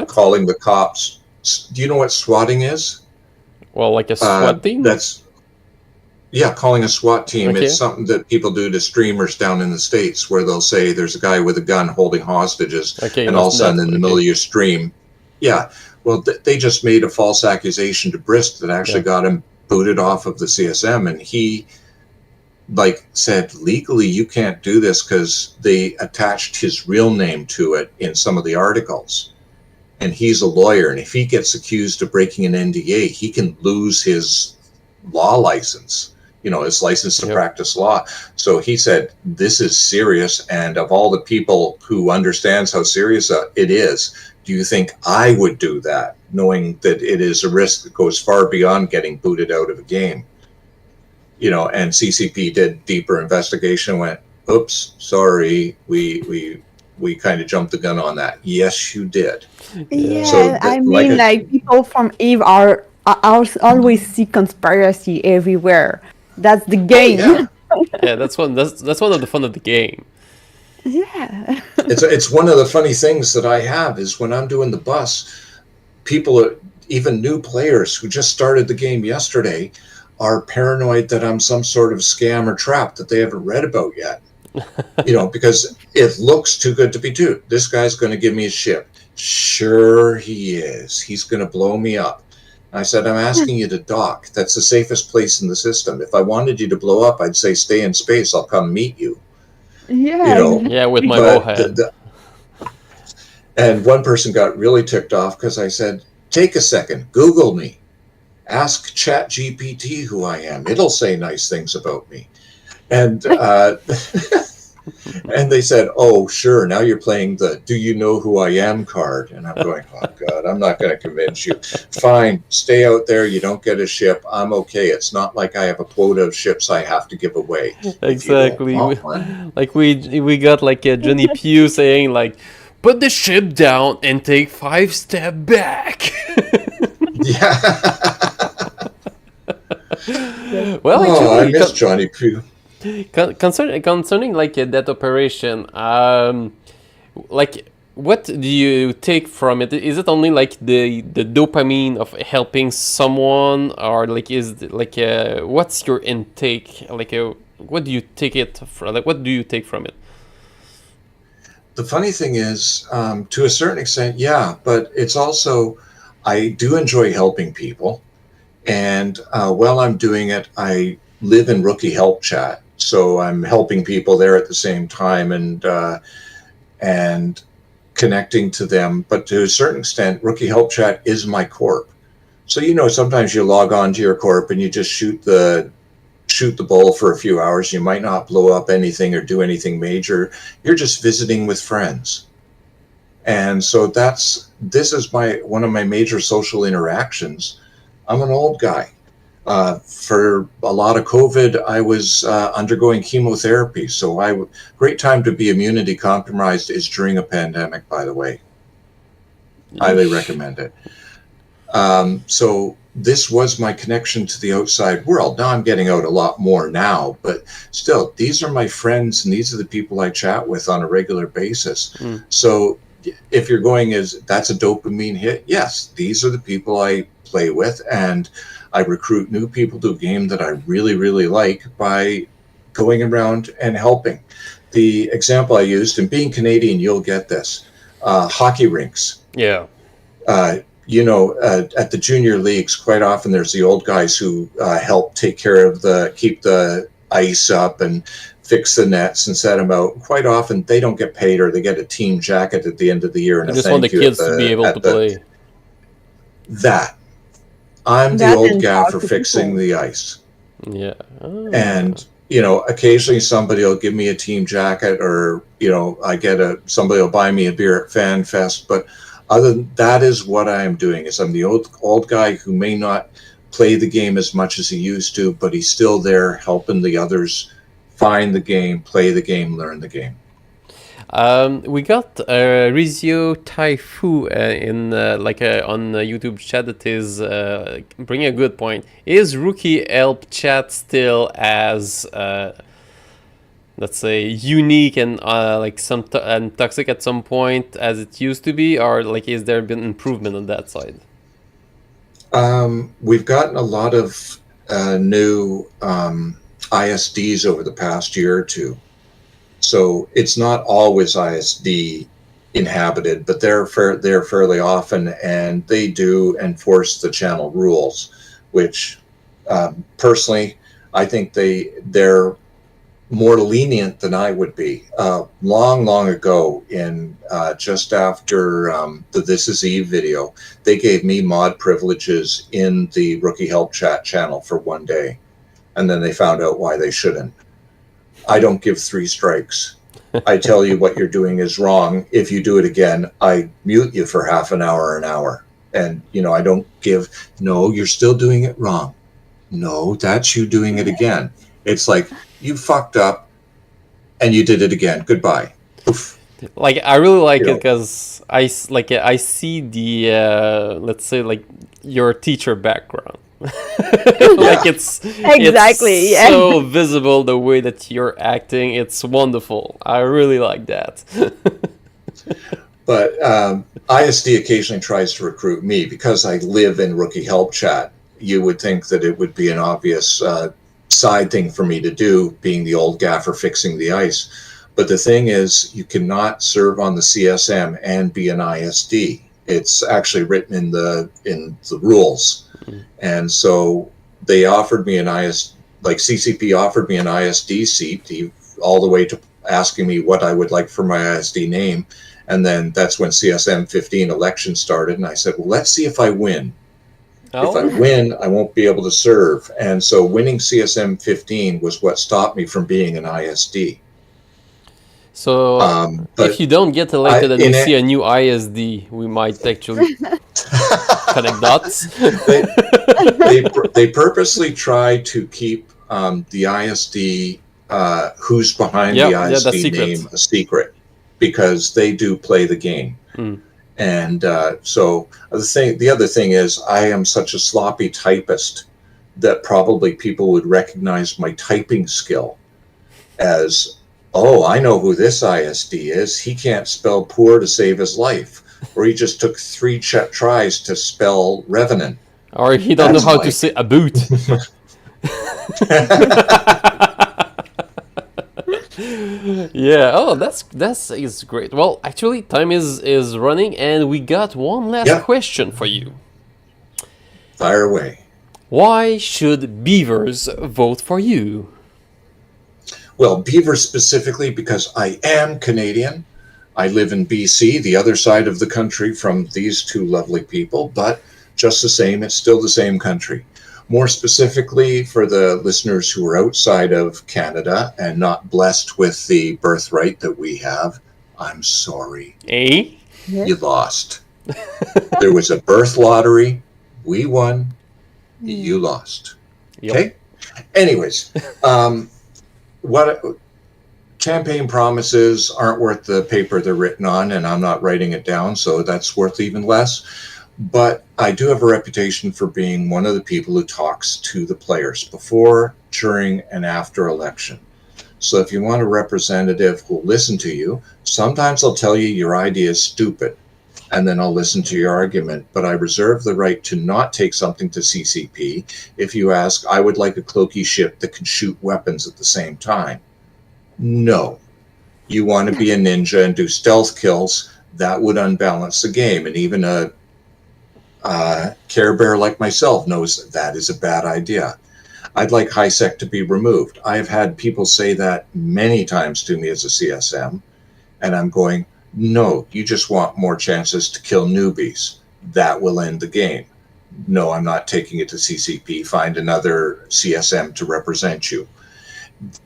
Calling the cops. Do you know what swatting is? Well, like a SWAT team? Calling a SWAT team. Okay. It's something that people do to streamers down in the States where they'll say there's a guy with a gun holding hostages, and all of a sudden in the middle of your stream. Yeah. Well, they just made a false accusation to Brisk that actually got him booted off of the CSM, and he said legally you can't do this because they attached his real name to it in some of the articles, and he's a lawyer, and if he gets accused of breaking an NDA, he can lose his law license, his license to practice law. So he said, this is serious, and of all the people who understands how serious it is, do you think I would do that, knowing that it is a risk that goes far beyond getting booted out of a game? And CCP did deeper investigation and went, oops, sorry, we kind of jumped the gun on that. Yes, you did. Yeah, So people from Eve are always see conspiracy everywhere. That's the game. Yeah, that's one of the fun of the game. Yeah. It's one of the funny things that I have is when I'm doing the bus, people, even new players who just started the game yesterday, are paranoid that I'm some sort of scam or trap that they haven't read about yet. Because it looks too good to be true. This guy's going to give me a ship. Sure he is. He's going to blow me up. I said, I'm asking you to dock. That's the safest place in the system. If I wanted you to blow up, I'd say stay in space. I'll come meet you. Yeah. With my bowhead. And one person got really ticked off because I said, take a second, Google me. Ask ChatGPT who I am. It'll say nice things about me. And and they said, oh, sure, now you're playing the do you know who I am card. And I'm going, oh, God, I'm not going to convince you. Fine, stay out there. You don't get a ship. I'm okay. It's not like I have a quota of ships I have to give away. Exactly. We got like a Johnny Pugh saying like, put the ship down and take 5 steps back. Yeah. Well, actually, I miss Johnny Pugh. Concerning like that operation, like what do you take from it? Is it only like the dopamine of helping someone, or like what's your intake? Like what do you take it from? Like what do you take from it? The funny thing is, to a certain extent, yeah, but it's also I do enjoy helping people, and while I'm doing it, I live in rookie help chat. So I'm helping people there at the same time, and connecting to them, but to a certain extent, Rookie Help Chat is my corp. So, sometimes you log on to your corp and you just shoot the bull for a few hours. You might not blow up anything or do anything major. You're just visiting with friends. And so this is one of my major social interactions. I'm an old guy. For a lot of COVID, I was undergoing chemotherapy. So great time to be immunity compromised is during a pandemic, by the way. Highly recommend it. So this was my connection to the outside world. Now I'm getting out a lot more now, but still, these are my friends and these are the people I chat with on a regular basis. So if you're going that's a dopamine hit, yes, these are the people I play with, and I recruit new people to a game that I really, really like by going around and helping. The example I used, and being Canadian, you'll get this, hockey rinks. Yeah. At the junior leagues, quite often there's the old guys who help take care of keep the ice up and fix the nets and set them out. Quite often they don't get paid, or they get a team jacket at the end of the year. And I just want the kids to be able to play. I'm the old gaffer fixing the ice. Yeah. Oh. And occasionally somebody will give me a team jacket, or somebody will buy me a beer at Fan Fest, but other than that is what I am doing. Is I'm the old guy who may not play the game as much as he used to, but he's still there helping the others find the game, play the game, learn the game. We got Rizio Taifu on YouTube chat that is bringing a good point. Is Rookie Help Chat still as let's say unique and and toxic at some point as it used to be, or is there been improvement on that side? We've gotten a lot of new ISDs over the past year or two. So it's not always ISD inhabited, but they're fairly often, and they do enforce the channel rules, which personally I think they're more lenient than I would be. Long ago, in just after the This Is Eve video, they gave me mod privileges in the Rookie Help Chat channel for one day, and then they found out why they shouldn't. I don't give 3 strikes. I tell you what you're doing is wrong. If you do it again, I mute you for half an hour. And, I don't give, no, you're still doing it wrong. No, that's you doing it again. It's like, you fucked up and you did it again. Goodbye. Oof. I really like it because I see the let's say your teacher background. It's exactly so visible the way that you're acting. It's wonderful. I really like that. But ISD occasionally tries to recruit me because I live in Rookie Help Chat. You would think that it would be an obvious side thing for me to do, being the old gaffer fixing the ice. But the thing is, you cannot serve on the CSM and be an ISD. It's actually written in the rules. Mm-hmm. And so they offered me CCP offered me an ISD seat, all the way to asking me what I would like for my ISD name. And then that's when CSM 15 election started. And I said, well, let's see if I win. If I win, I won't be able to serve. And so winning CSM 15 was what stopped me from being an ISD. So if you don't get elected and we see a new ISD, we might actually connect dots. They purposely try to keep the ISD, who's behind the ISD name, a secret, because they do play the game. Mm. And so the other thing is, I am such a sloppy typist that probably people would recognize my typing skill as, oh, I know who this ISD is. He can't spell poor to save his life. Or he just took 3 tries to spell revenant. Or he don't know how to say a boot. Yeah. Oh, that is great. Well, actually, time is running, and we got one last question for you. Fire away. Why should beavers vote for you? Well, beavers specifically because I am Canadian. I live in BC, the other side of the country from these two lovely people, but just the same, it's still the same country. More specifically, for the listeners who are outside of Canada and not blessed with the birthright that we have, I'm sorry. Eh? You lost. There was a birth lottery. We won. You lost. Yep. Okay? Anyways, what campaign promises aren't worth the paper they're written on, and I'm not writing it down, so that's worth even less. But I do have a reputation for being one of the people who talks to the players before, during, and after election. So if you want a representative who'll listen to you, sometimes I'll tell you your idea is stupid, and then I'll listen to your argument. But I reserve the right to not take something to CCP if you ask, I would like a cloaky ship that can shoot weapons at the same time. No. You want to be a ninja and do stealth kills, that would unbalance the game. And even a Care Bear like myself knows that is a bad idea. I'd like high-sec to be removed. I've had people say that many times to me as a CSM, and I'm going, no, you just want more chances to kill newbies. That will end the game. No, I'm not taking it to CCP. Find another CSM to represent you.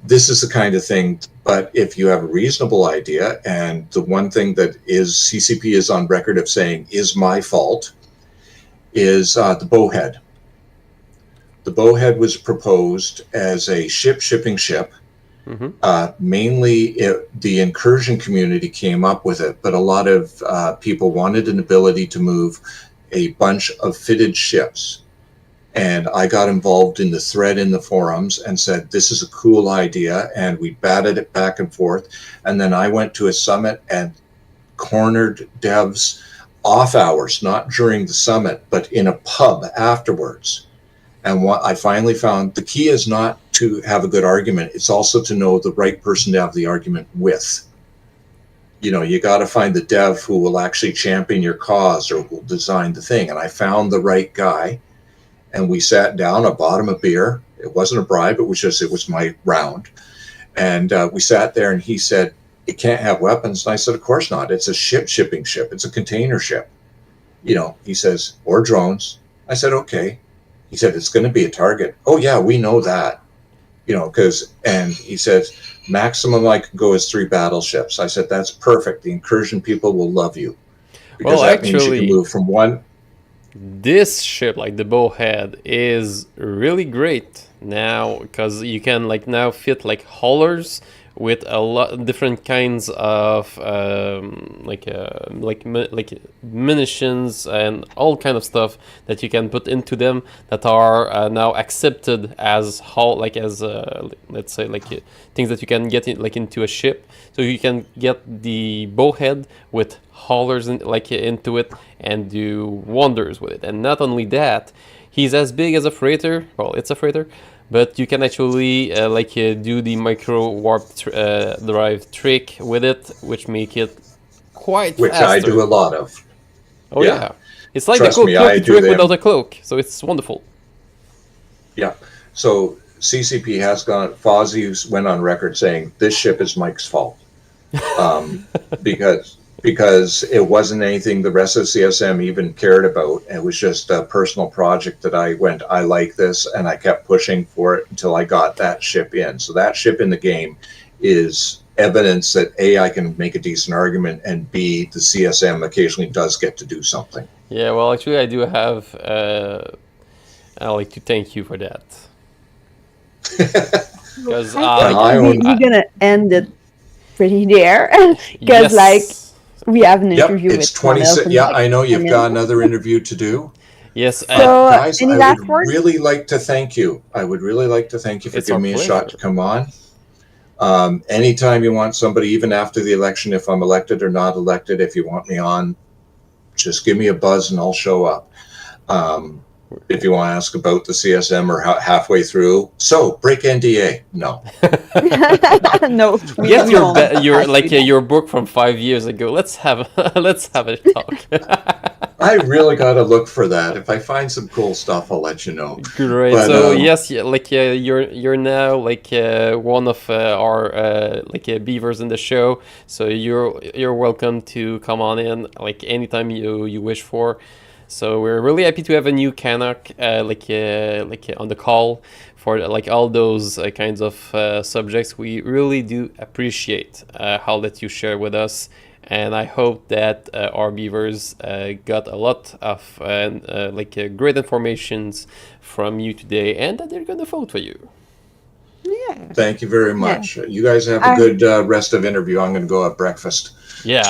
This is the kind of thing, but if you have a reasonable idea, and the one thing that is CCP is on record of saying is my fault, is the bowhead. The bowhead was proposed as a shipping ship. Mainly the incursion community came up with it, but a lot of people wanted an ability to move a bunch of fitted ships. And I got involved in the thread in the forums and said, this is a cool idea. And we batted it back and forth. And then I went to a summit and cornered devs off hours, not during the summit, but in a pub afterwards. And what I finally found, the key is not to have a good argument. It's also to know the right person to have the argument with. You know, you got to find the dev who will actually champion your cause or will design the thing. And I found the right guy. And we sat down, I bought him a beer. It wasn't a bribe, it was my round. And we sat there and he said, it can't have weapons. And I said, of course not. It's a shipping ship. It's a container ship. You know, he says, or drones. I said, okay. He said, it's going to be a target. Oh yeah, we know that. You know, and he says, maximum I can go is 3 battleships. I said, that's perfect. The incursion people will love you. Because that means you can move from one. This ship, like the bowhead, is really great now because you can like now fit like haulers with a lot of different kinds of like munitions and all kind of stuff that you can put into them that are now accepted as let's say like things that you can get in, like into a ship. So you can get the bowhead with haulers into it and do wonders with it. And not only that, he's as big as a freighter. Well, it's a freighter. But you can actually do the micro warp drive trick with it, which make it quite which faster. I do a lot of. Oh yeah, it's like Trust the me, cloak trick without a cloak, so it's wonderful. Yeah. So CCP has gone. Fozzie went on record saying this ship is Mike's fault, because it wasn't anything the rest of CSM even cared about. It was just a personal project that I like this, and I kept pushing for it until I got that ship in. So that ship in the game is evidence that A, I can make a decent argument, and B, the CSM occasionally does get to do something. Yeah, well, actually, I do have. I'd like to thank you for that. Because we're gonna end it pretty there, because we have an interview with 26. Yeah, I know you've got another interview to do. Yes. So, guys, I would really like to thank you. I would really like to thank you for giving me a shot to come on. Anytime you want somebody, even after the election, if I'm elected or not elected, if you want me on, just give me a buzz and I'll show up. if you want to ask about the CSM or halfway through. So break NDA. No. No, we, Get we your won't your ask like you that. your book from 5 years ago. Let's have let's have a talk. I really got to look for that. If I find some cool stuff, I'll let you know. Great. But So yes, yeah, like you're now like one of our like beavers in the show. So you're welcome to come on in like anytime you wish for. So we're really happy to have a new Canuck on the call for like all those kinds of subjects. We really do appreciate how that you share with us. And I hope that our beavers got a lot of great informations from you today, and that they're gonna vote for you. Yeah. thank you very much. You guys have a good rest of interview. I'm going to go have breakfast. Yeah.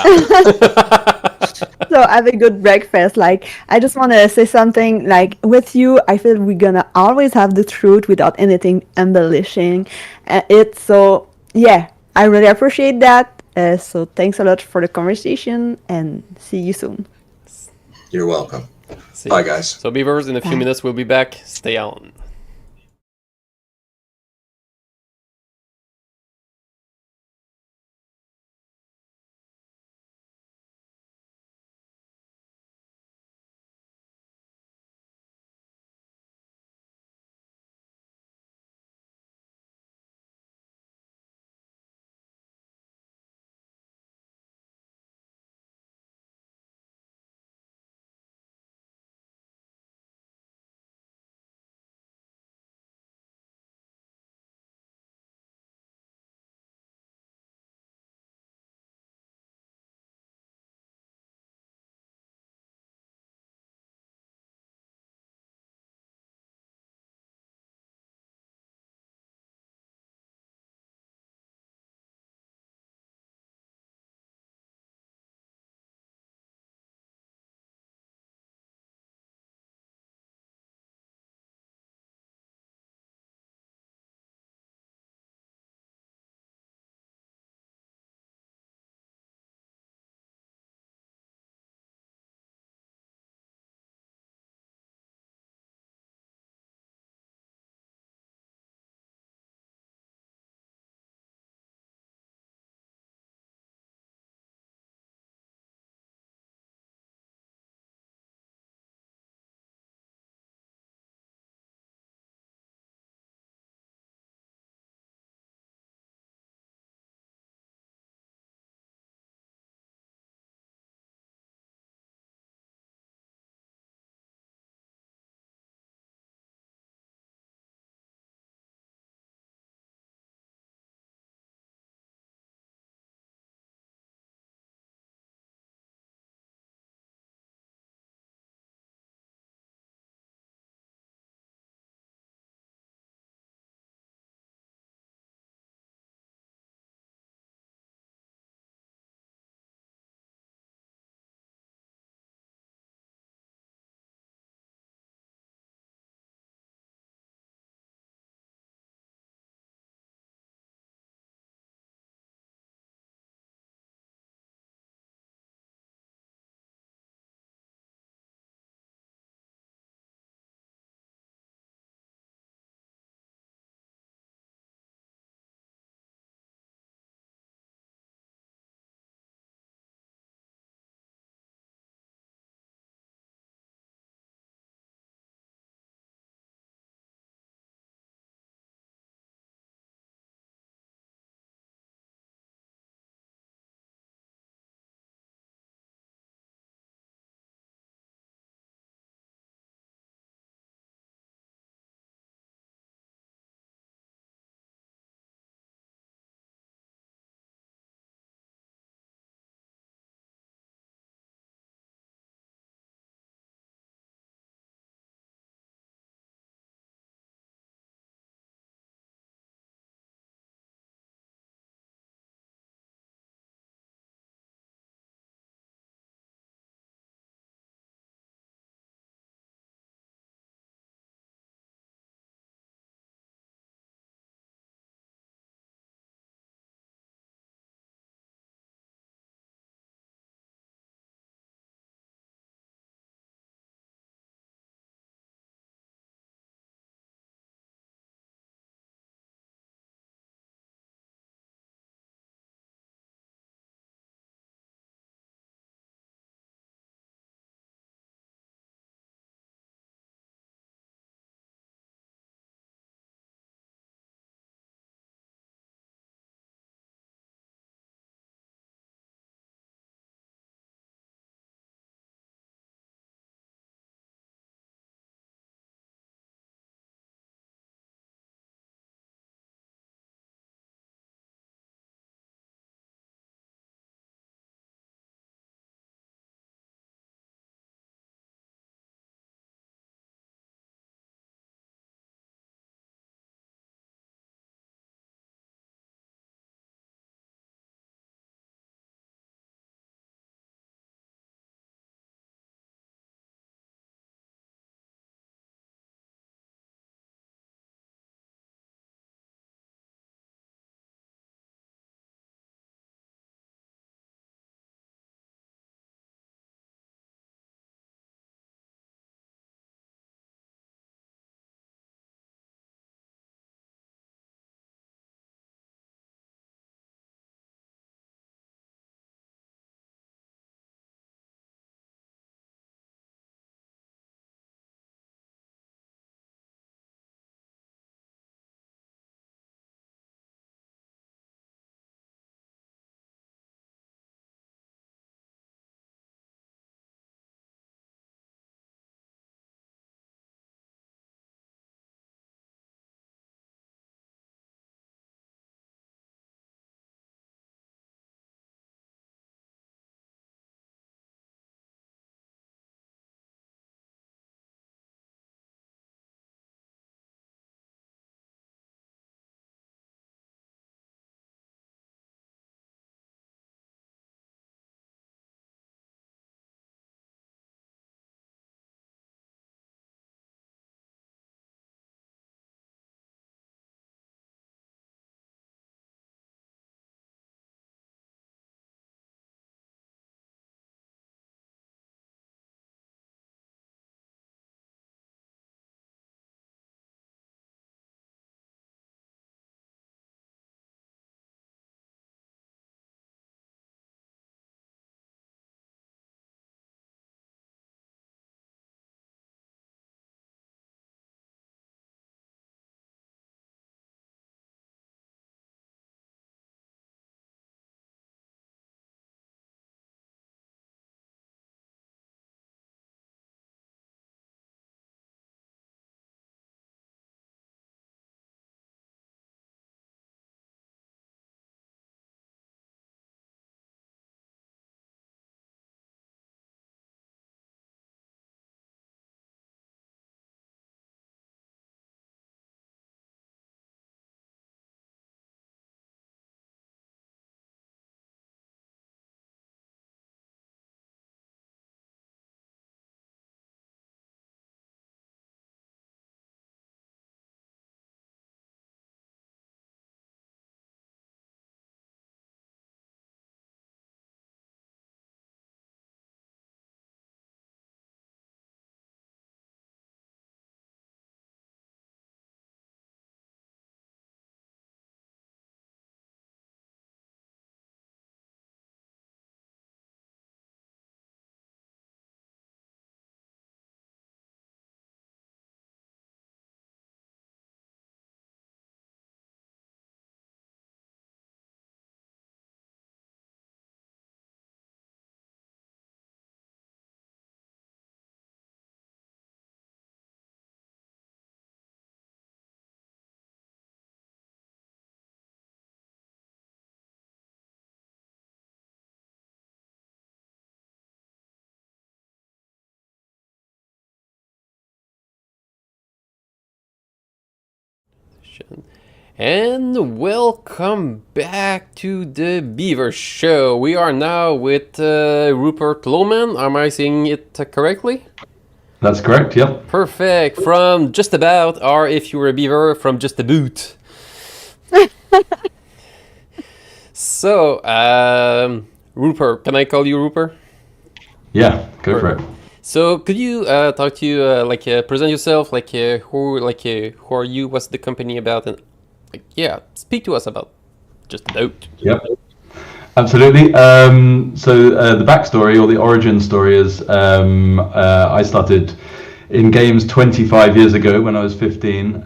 So have a good breakfast. Like, I just want to say something. Like, with you, I feel we're gonna always have the truth without anything embellishing it. So yeah, I really appreciate that. So thanks a lot for the conversation, and see you soon. You're welcome. See. Bye, guys. So beavers, in a few Bye. minutes we'll be back. Stay on. And welcome back to the Beaver Show. We are now with Rupert Lohman. Am I saying it correctly? That's correct, yep. Perfect. From Just About, or if you were a beaver, from Just a Boot. So, Rupert, can I call you Rupert? Yeah, go for it. So, could you talk to present yourself, who are you? What's the company about? And speak to us about Just About. Yep, absolutely. So the backstory or the origin story is I started in games 25 years ago when I was 15.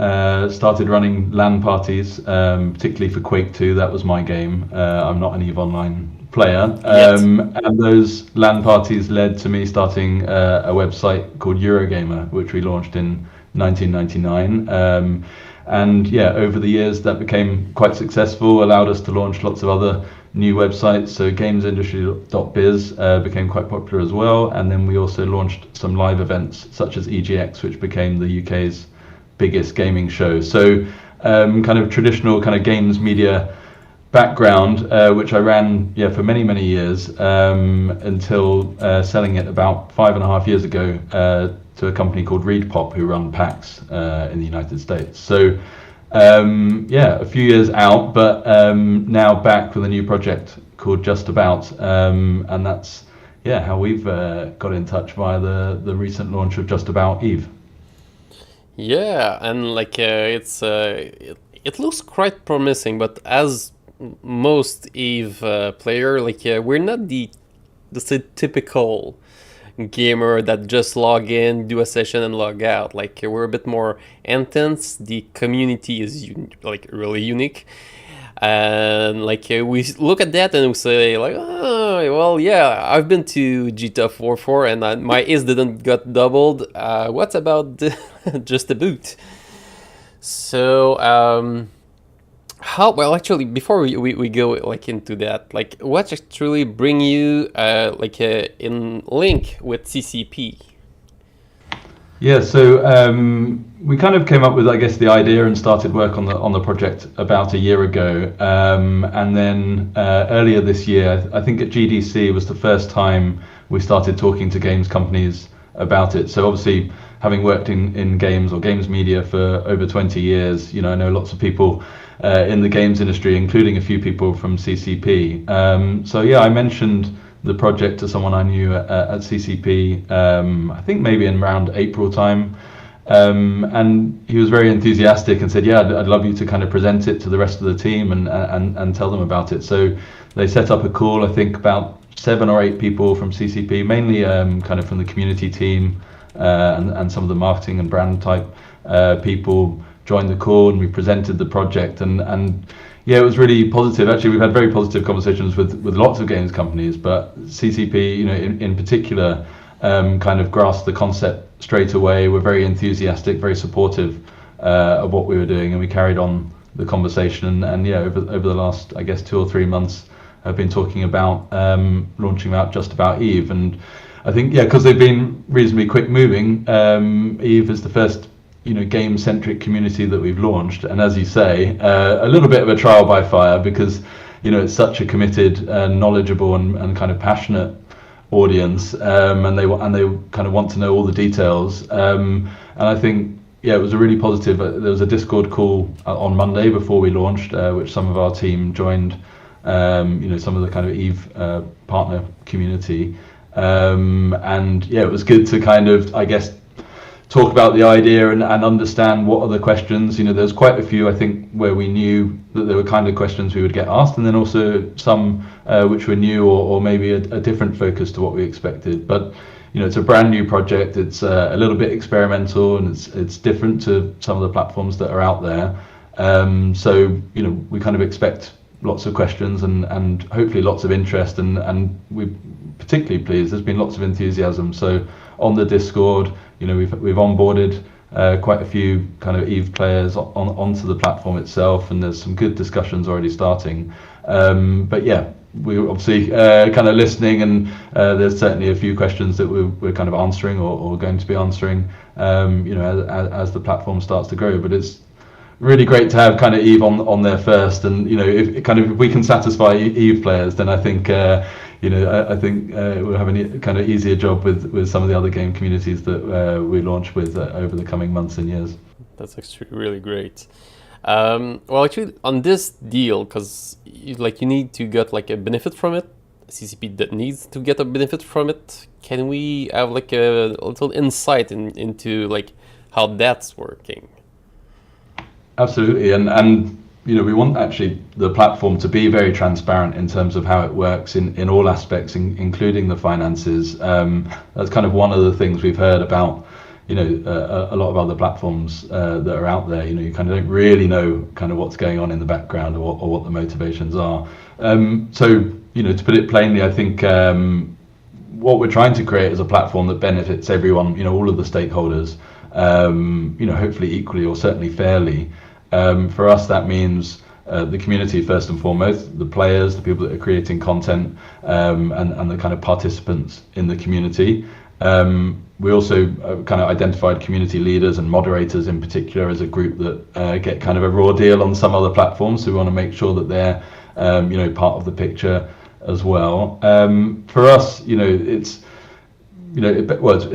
Started running LAN parties, particularly for Quake 2. That was my game. I'm not an EVE Online player. And those LAN parties led to me starting a website called Eurogamer, which we launched in 1999. And yeah, over the years that became quite successful, allowed us to launch lots of other new websites. So gamesindustry.biz became quite popular as well. And then we also launched some live events such as EGX, which became the UK's biggest gaming show. So kind of traditional kind of games media background, which I ran for many, many years until selling it about 5.5 years ago to a company called ReadPop, who run PAX in the United States. So a few years out, but now back with a new project called Just About, and that's how we've got in touch via the recent launch of Just About Eve. Yeah, and it looks quite promising, but as most Eve player, we're not the typical gamer that just log in, do a session and log out. We're a bit more intense. The community is really unique, and we look at that and we say I've been to GTA 4 and my is didn't got doubled. What about Just a Boot? So actually, before we go into that, what actually bring you in link with CCP? Yeah, so we kind of came up with, I guess, the idea and started work on the project about a year ago, and then earlier this year, I think at GDC was the first time we started talking to games companies about it. So obviously, having worked in games or games media for over 20 years, I know lots of people in the games industry, including a few people from CCP. I mentioned the project to someone I knew at CCP, I think maybe in around April time. And he was very enthusiastic and said, I'd love you to kind of present it to the rest of the team and tell them about it. So they set up a call, I think about 7 or 8 people from CCP, mainly kind of from the community team and some of the marketing and brand type people joined the call, and we presented the project, and it was really positive. Actually, we've had very positive conversations with lots of games companies, but CCP, in particular, kind of grasped the concept straight away. We're very enthusiastic, very supportive of what we were doing, and we carried on the conversation. And over the last, I guess, 2 or 3 months, I've been talking about launching out Just About Eve, and I think because they've been reasonably quick moving, Eve is the first game-centric community that we've launched, and as you say, a little bit of a trial by fire, because it's such a committed, knowledgeable, and kind of passionate audience, and they kind of want to know all the details. And I think it was a really positive. There was a Discord call on Monday before we launched, which some of our team joined. Some of the kind of Eve partner community, and it was good to kind of, I guess, talk about the idea and understand what are the questions. There's quite a few, I think, where we knew that there were kind of questions we would get asked, and then also some which were new or maybe a different focus to what we expected. But it's a brand new project. It's a little bit experimental, and it's different to some of the platforms that are out there. So we kind of expect lots of questions and hopefully lots of interest, and we're particularly pleased. There's been lots of enthusiasm. So on the Discord, we've onboarded quite a few kind of Eve players onto the platform itself, and there's some good discussions already starting. But we're obviously kind of listening, and there's certainly a few questions that we're kind of answering or going to be answering, as the platform starts to grow. But it's really great to have kind of Eve on there first, and if we can satisfy Eve players, then I think I think we'll have a kind of easier job with some of the other game communities that we launch with over the coming months and years. That's actually really great. Well, actually, on this deal, because you need to get like a benefit from it, CCP that needs to get a benefit from it. Can we have like a little insight into like how that's working? Absolutely, and we want actually the platform to be very transparent in terms of how it works in all aspects, including the finances. That's kind of one of the things we've heard about. A lot of other platforms that are out there. You kind of don't really know kind of what's going on in the background or what the motivations are. To put it plainly, I think what we're trying to create is a platform that benefits everyone. All of the stakeholders. Hopefully equally or certainly fairly. For us, that means the community first and foremost, the players, the people that are creating content, and the kind of participants in the community. We also kind of identified community leaders and moderators in particular as a group that get kind of a raw deal on some other platforms. So we want to make sure that they're part of the picture as well. For us, it's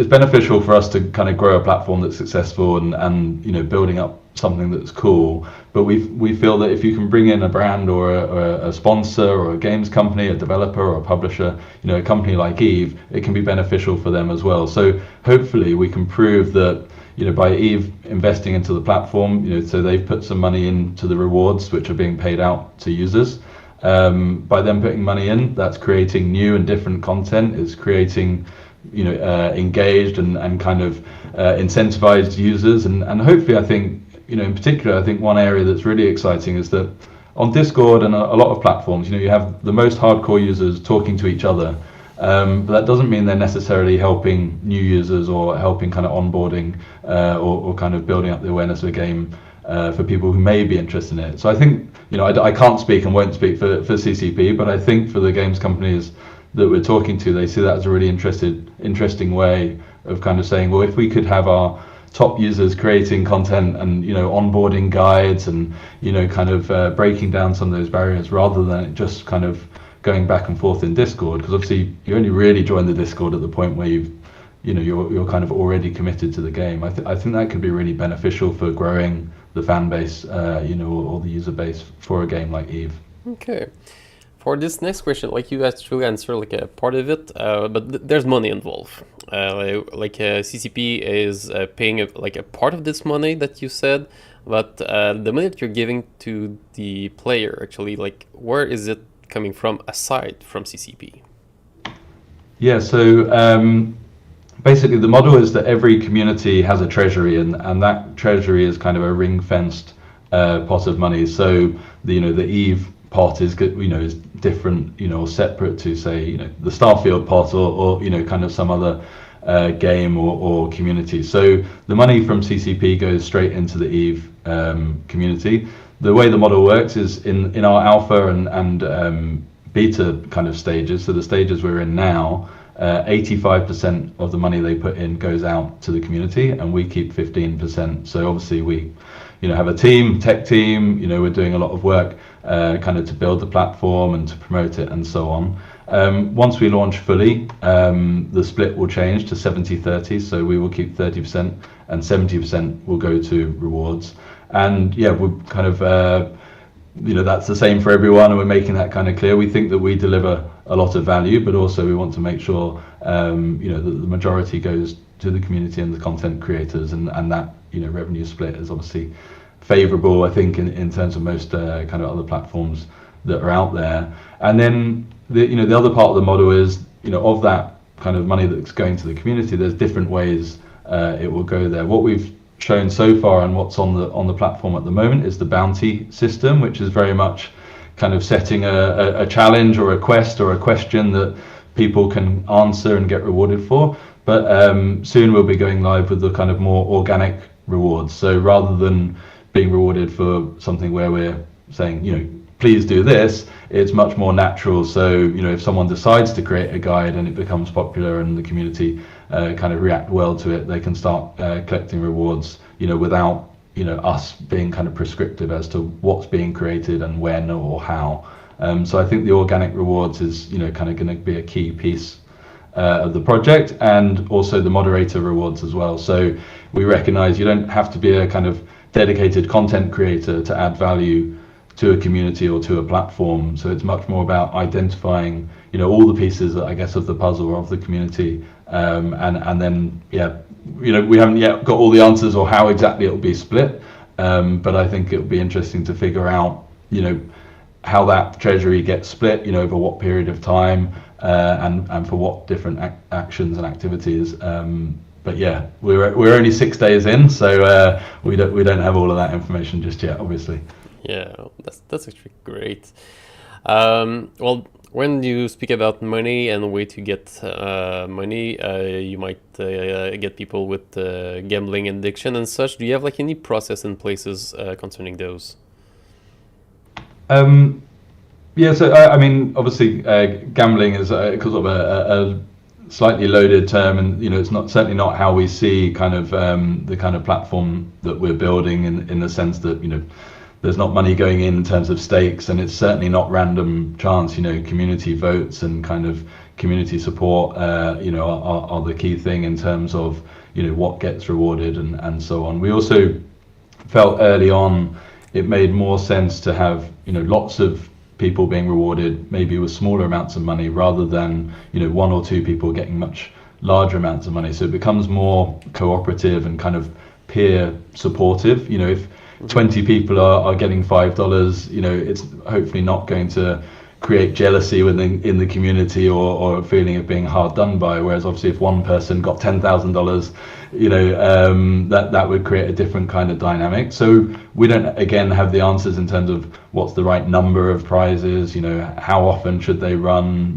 beneficial for us to kind of grow a platform that's successful and building up something that's cool. But we feel that if you can bring in a brand or a sponsor or a games company, a developer or a publisher, a company like Eve, it can be beneficial for them as well. So hopefully we can prove that by Eve investing into the platform, so they've put some money into the rewards which are being paid out to users. By them putting money in, that's creating new and different content. It's creating engaged and kind of incentivized users, and hopefully I think in particular I think one area that's really exciting is that on Discord and a lot of platforms you have the most hardcore users talking to each other, but that doesn't mean they're necessarily helping new users or helping kind of onboarding or kind of building up the awareness of a game for people who may be interested in it. So I think I can't speak and won't speak for CCP, but I think for the games companies that we're talking to, they see that as a really interesting way of kind of saying, well, if we could have our top users creating content and onboarding guides and kind of breaking down some of those barriers rather than it just kind of going back and forth in Discord, because obviously you only really join the Discord at the point where you're kind of already committed to the game. I think that could be really beneficial for growing the fan base, or the user base for a game like Eve. Okay. For this next question, like you actually answer like a part of it, but there's money involved. CCP is paying like a part of this money that you said, but the money that you're giving to the player, actually, like where is it coming from aside from CCP? Yeah, so basically the model is that every community has a treasury, and that treasury is kind of a ring-fenced pot of money. So the Eve pot is good, is different, or separate to say, the Starfield pot or kind of some other game or community. So the money from CCP goes straight into the Eve community. The way the model works is in our alpha and beta kind of stages. So the stages we're in now, 85% of the money they put in goes out to the community, and we keep 15%. So obviously we have a tech team, we're doing a lot of work kind of to build the platform and to promote it and so on. Once we launch fully, the split will change to 70-30, so we will keep 30% and 70% will go to rewards. And yeah, we're kind of that's the same for everyone, and we're making that kind of clear. We think that we deliver a lot of value, but also we want to make sure that the majority goes to the community and the content creators, and that revenue split is obviously favorable, I think, in terms of most kind of other platforms that are out there. And then the other part of the model is of that kind of money that's going to the community, there's different ways it will go there. What we've shown so far and what's on the platform at the moment is the bounty system, which is very much kind of setting a challenge or a quest or a question that people can answer and get rewarded for. But soon we'll be going live with the kind of more organic rewards. So rather than being rewarded for something where we're saying, please do this, it's much more natural. So, if someone decides to create a guide and it becomes popular and the community kind of react well to it, they can start collecting rewards, without us being kind of prescriptive as to what's being created and when or how. So I think the organic rewards is kind of going to be a key piece of the project, and also the moderator rewards as well. So we recognize you don't have to be a kind of dedicated content creator to add value to a community or to a platform. So it's much more about identifying all the pieces, I guess, of the puzzle of the community, and then we haven't yet got all the answers or how exactly it'll be split, but I think it'll be interesting to figure out how that treasury gets split, over what period of time, and for what different actions and activities. But yeah, we're only 6 days in, so we don't have all of that information just yet, obviously. Yeah, that's actually great. Well, when you speak about money and way to get money, you might get people with gambling addiction and such. Do you have like any process in places concerning those? Yeah, so I mean, obviously, gambling is kind of a slightly loaded term, and it's certainly not how we see kind of the kind of platform that we're building in the sense that there's not money going in terms of stakes, and it's certainly not random chance. Community votes and kind of community support are the key thing in terms of what gets rewarded and so on. We also felt early on it made more sense to have lots of people being rewarded maybe with smaller amounts of money, rather than one or two people getting much larger amounts of money. So it becomes more cooperative and kind of peer supportive. If 20 people are getting $5, it's hopefully not going to create jealousy in the community or a feeling of being hard done by. Whereas obviously if one person got $10,000, that would create a different kind of dynamic. So we don't again have the answers in terms of what's the right number of prizes, how often should they run,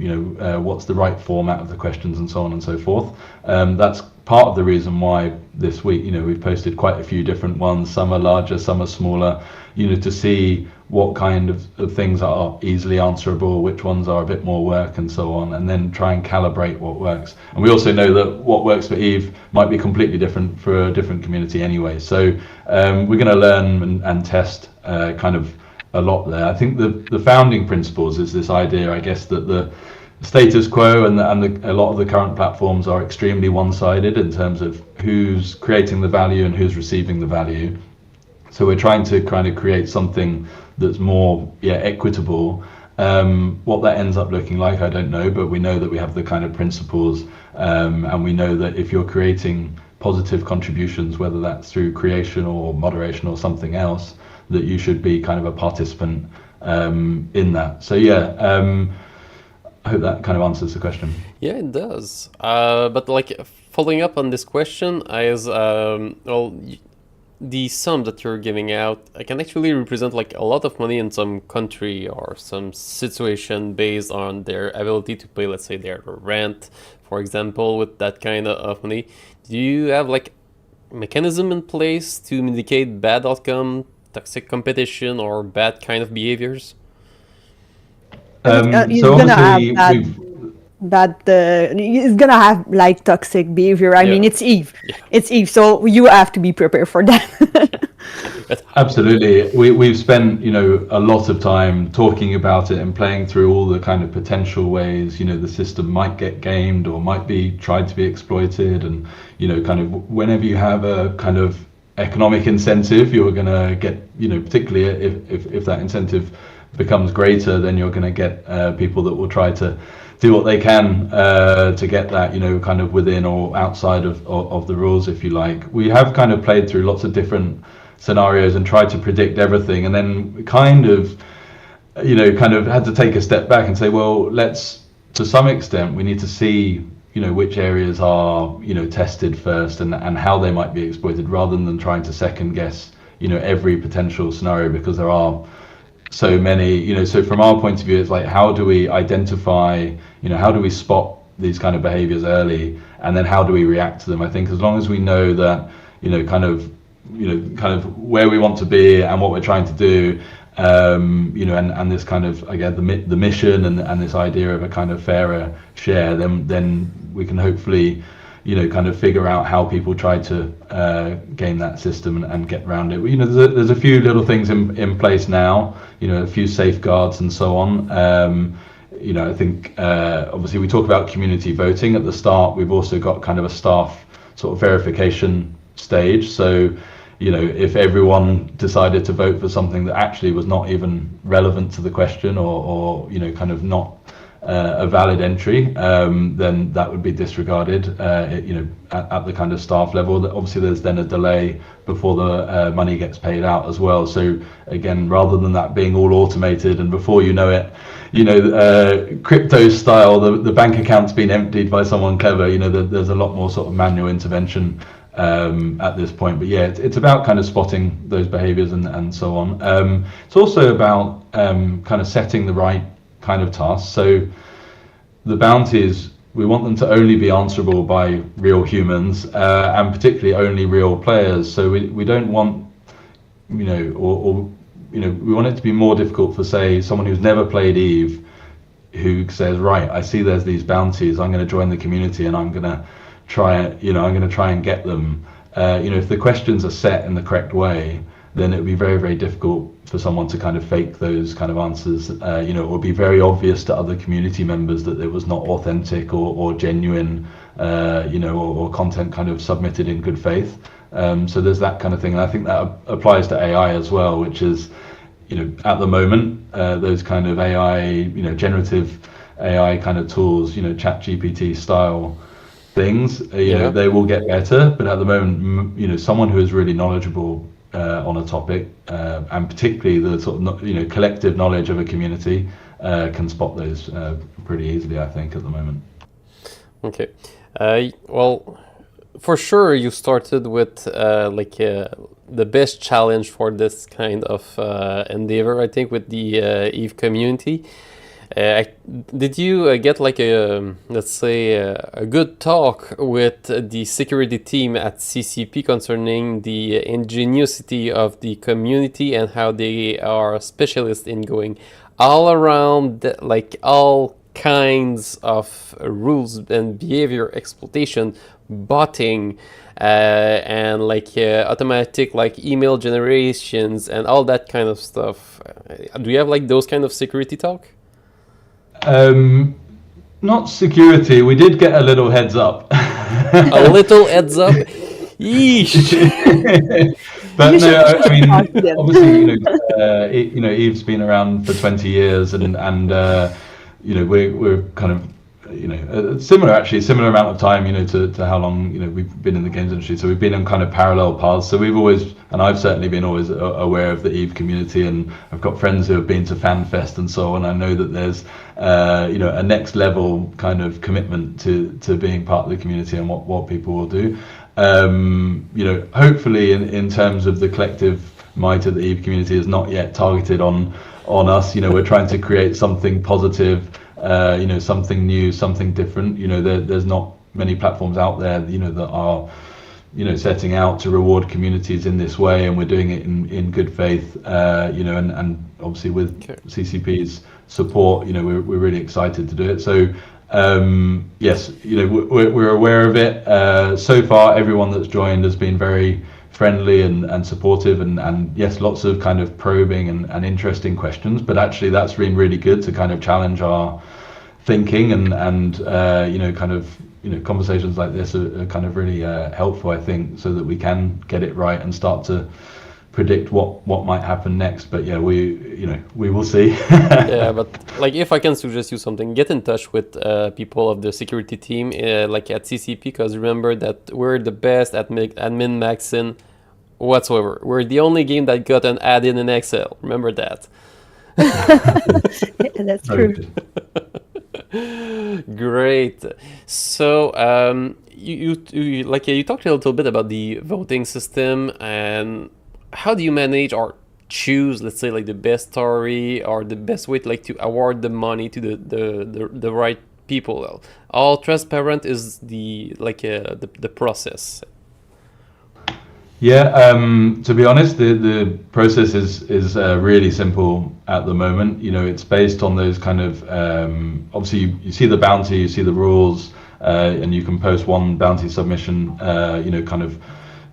what's the right format of the questions, and so on and so forth. That's part of the reason why this week, we've posted quite a few different ones. Some are larger, some are smaller, to see what kind of things are easily answerable, which ones are a bit more work, and so on, and then try and calibrate what works. And we also know that what works for Eve might be completely different for a different community anyway. So we're going to learn and test kind of a lot there. I think the founding principles is this idea, I guess, that the status quo and a lot of the current platforms are extremely one-sided in terms of who's creating the value and who's receiving the value. So we're trying to kind of create something that's more equitable. What that ends up looking like, I don't know, but we know that we have the kind of principles, and we know that if you're creating positive contributions, whether that's through creation or moderation or something else, that you should be kind of a participant in that. So I hope that kind of answers the question. Yeah, it does. But like following up on this question, the sum that you're giving out can actually represent like a lot of money in some country or some situation based on their ability to pay, let's say, their rent, for example, with that kind of money. Do you have like mechanism in place to mitigate bad outcome, toxic competition, or bad kind of behaviors? He's So gonna have obviously he's gonna have like toxic behavior. I mean, it's Eve. Yeah. It's Eve, so you have to be prepared for that. Absolutely. We've spent, a lot of time talking about it and playing through all the kind of potential ways, the system might get gamed or might be tried to be exploited. And, kind of whenever you have a kind of economic incentive, you're going to get, particularly if that incentive becomes greater, then you're going to get people that will try to do what they can to get that, kind of within or outside of the rules, if you like. We have kind of played through lots of different scenarios and tried to predict everything, and then kind of had to take a step back and say, well, to some extent we need to see which areas are tested first and how they might be exploited, rather than trying to second guess every potential scenario, because there are so many. So from our point of view, it's like, how do we identify, how do we spot these kind of behaviors early, and then how do we react to them? I think as long as we know that kind of where we want to be and what we're trying to do, and this kind of, again, the mission and this idea of a kind of fairer share, then we can hopefully kind of figure out how people try to game that system and get around it. There's a few little things in place now, a few safeguards and so on. I think obviously we talk about community voting at the start. We've also got kind of a staff sort of verification stage. So, if everyone decided to vote for something that actually was not even relevant to the question or kind of not a valid entry, then that would be disregarded, at the kind of staff level. Obviously, there's then a delay before the money gets paid out as well. So again, rather than that being all automated and before you know it, crypto style, the bank account's been emptied by someone clever, there's a lot more sort of manual intervention at this point. But yeah, it's about kind of spotting those behaviors and so on. It's also about kind of setting the right kind of tasks. So the bounties, we want them to only be answerable by real humans, and particularly only real players. So we don't want, we want it to be more difficult for, say, someone who's never played Eve, who says, right, I see there's these bounties, I'm going to join the community and I'm going to try and get them. If the questions are set in the correct way, then it would be very, very difficult for someone to kind of fake those kind of answers. It would be very obvious to other community members that it was not authentic or genuine, or content kind of submitted in good faith. So there's that kind of thing. And I think that applies to AI as well, which is, at the moment, those kind of AI, generative AI kind of tools, ChatGPT style things, they will get better. But at the moment, someone who is really knowledgeable on a topic, and particularly the sort of collective knowledge of a community, can spot those pretty easily, I think, at the moment. Okay, well, for sure you started with the best challenge for this kind of endeavor, I think, with the Eve community. Did you get let's say a good talk with the security team at CCP concerning the ingenuity of the community and how they are specialists in going all around all kinds of rules and behavior exploitation, botting, and automatic email generations and all that kind of stuff? Do you have those kind of security talk? Not security. We did get a little heads up. A little heads up? Yeesh. But no, I mean, obviously, Eve's been around for 20 years, and we're kind of, similar amount of time, to how long, we've been in the games industry. So we've been on kind of parallel paths. So we've always, and I've certainly been always aware of the Eve community, and I've got friends who have been to FanFest and so on. I know that there's, a next level kind of commitment to being part of the community and what people will do. Hopefully in terms of the collective might of the Eve community is not yet targeted on us. We're trying to create something positive, something new, something different. There's not many platforms out there, that are, setting out to reward communities in this way, and we're doing it in good faith, and obviously with CCP's support, we're really excited to do it. So yes, we're aware of it. So far, everyone that's joined has been very friendly and supportive, and yes, lots of kind of probing and interesting questions. But actually, that's been really good to kind of challenge our thinking, and conversations like this are kind of really helpful, I think, so that we can get it right and start to predict what might happen next. But yeah, we will see. Yeah, but if I can suggest you something, get in touch with people of the security team at CCP, because remember that we're the best at admin maxing whatsoever. We're the only game that got an add-in in Excel. Remember that. Yeah, that's true. Great. So you talked a little bit about the voting system, and how do you manage or choose, let's say, the best story or the best way to award the money to the right people? How transparent is the process? Yeah, to be honest, the process is really simple at the moment. You know, it's based on those kind of obviously you see the bounty, you see the rules, and you can post one bounty submission, you know, kind of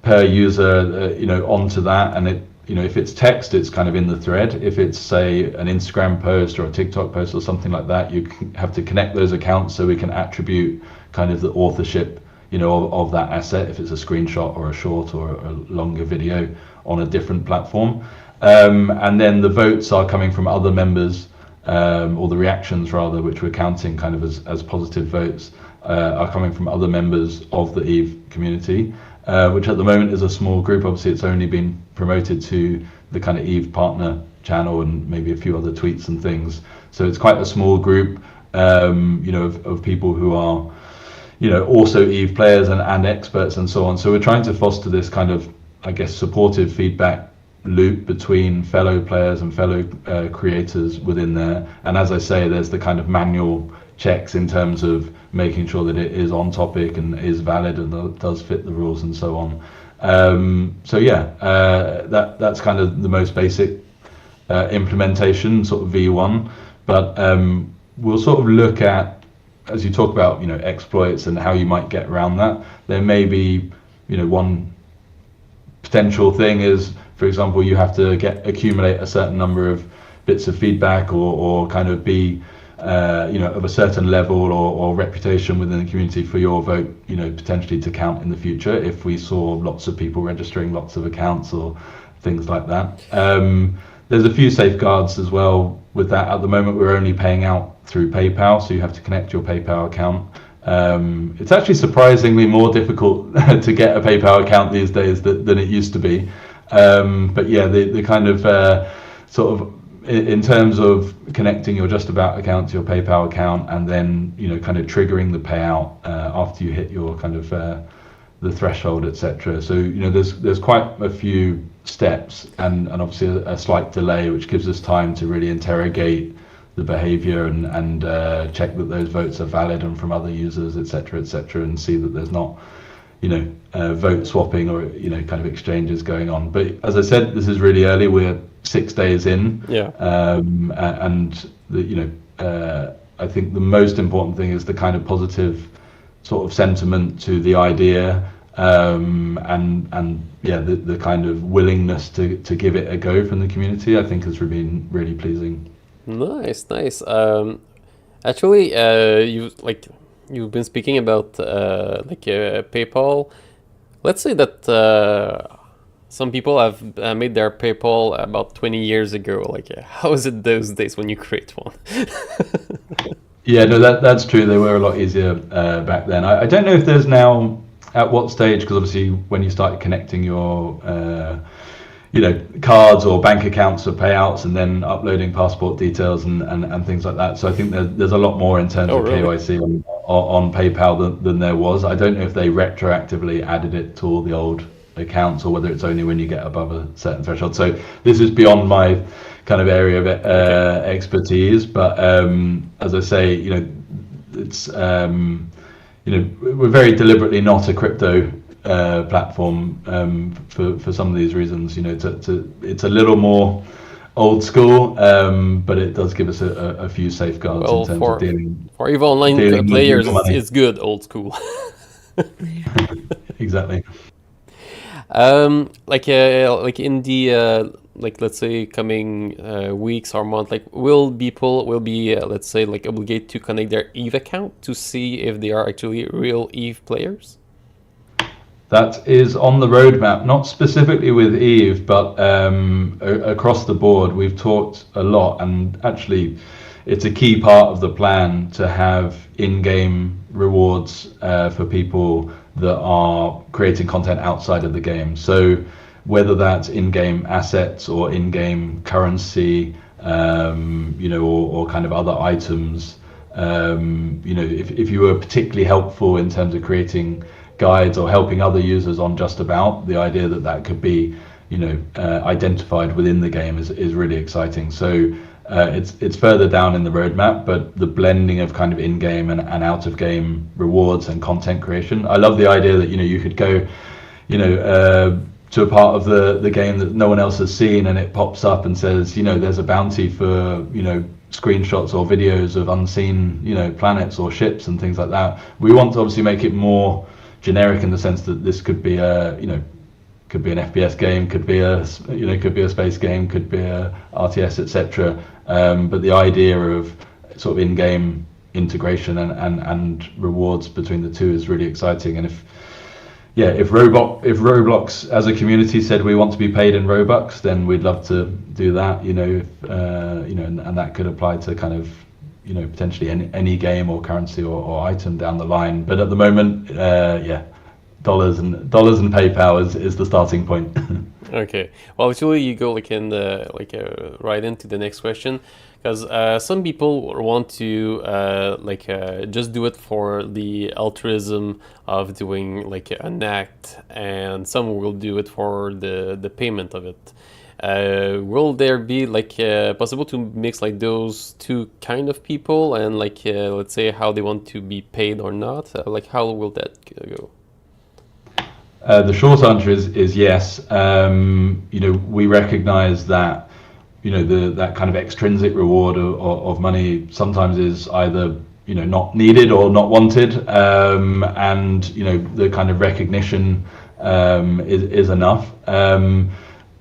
per user, you know, onto that, and it, you know, if it's text, it's kind of in the thread. If it's, say, an Instagram post or a TikTok post or something like that, you have to connect those accounts so we can attribute kind of the authorship, you know, of that asset, if it's a screenshot or a short or a longer video on a different platform. And then the votes are coming from other members, or the reactions rather, which we're counting kind of as positive votes, are coming from other members of the EVE community, which at the moment is a small group. Obviously, it's only been promoted to the kind of EVE partner channel and maybe a few other tweets and things. So it's quite a small group, you know, of people who are, you know, also EVE players and experts and so on. So we're trying to foster this kind of, I guess, supportive feedback loop between fellow players and fellow creators within there. And as I say, there's the kind of manual checks in terms of making sure that it is on topic and is valid and does fit the rules and so on. So yeah, that's kind of the most basic implementation, sort of V1. But we'll sort of look at, as you talk about, you know, exploits and how you might get around that, there may be, you know, one potential thing is, for example, you have to accumulate a certain number of bits of feedback or kind of be, you know, of a certain level or reputation within the community for your vote, you know, potentially to count in the future if we saw lots of people registering lots of accounts or things like that. There's a few safeguards as well with that. At the moment, we're only paying out through PayPal, so you have to connect your PayPal account. It's actually surprisingly more difficult to get a PayPal account these days than it used to be. But yeah, the kind of sort of in terms of connecting your Just About account to your PayPal account and then, you know, kind of triggering the payout after you hit your kind of the threshold, etc. So, you know, there's quite a few steps and obviously a slight delay, which gives us time to really interrogate the behavior and check that those votes are valid and from other users, etc., and see that there's not, you know, vote swapping or, you know, kind of exchanges going on. But as I said, this is really early. We're 6 days in. Yeah. And the, you know, I think the most important thing is the kind of positive sort of sentiment to the idea, and yeah, the kind of willingness to give it a go from the community, I think has been really pleasing. Nice. Actually, you've been speaking about PayPal. Let's say that some people have made their PayPal about 20 years ago. Like, how is it those days when you create one? Yeah, no, that's true. They were a lot easier back then. I don't know if there's now, at what stage, because obviously when you started connecting your you know, cards or bank accounts for payouts and then uploading passport details and things like that. So I think there's a lot more in terms of really? KYC on PayPal than there was. I don't know if they retroactively added it to all the old accounts or whether it's only when you get above a certain threshold. So this is beyond my kind of area of expertise. But as I say, you know, it's you know, we're very deliberately not a crypto platform for some of these reasons. You know, it's a little more old school, but it does give us a few safeguards in terms of dealing. For EVE Online players, it's good old school. Exactly. Like in the let's say coming weeks or month, like will people be let's say like obligated to connect their EVE account to see if they are actually real EVE players? That is on the roadmap, not specifically with EVE, but across the board. We've talked a lot, and actually it's a key part of the plan to have in-game rewards for people that are creating content outside of the game. So whether that's in-game assets or in-game currency, you know, or kind of other items, you know, if you were particularly helpful in terms of creating guides or helping other users on Just About, the idea that could be, you know, identified within the game is really exciting. So it's further down in the roadmap, but the blending of kind of in-game and out-of-game rewards and content creation. I love the idea that, you know, you could go, you know, to a part of the game that no one else has seen, and it pops up and says, there's a bounty for, screenshots or videos of unseen, planets or ships and things like that. We want to obviously make it more generic in the sense that this could be could be an FPS game, could be a space game, could be a RTS, etc. But the idea of sort of in-game integration and rewards between the two is really exciting. And if Roblox as a community said we want to be paid in Robux, then we'd love to do that. And that could apply to kind of potentially any game or currency or item down the line. But at the moment, dollars and PayPal is the starting point. Okay. Well, actually, you go right into the next question, because some people want to just do it for the altruism of doing an act, and some will do it for the payment of it. Will there be possible to mix those two kind of people, and let's say how they want to be paid or not? How will that go? The short answer is yes. We recognize that that kind of extrinsic reward of money sometimes is either not needed or not wanted, and the kind of recognition is enough.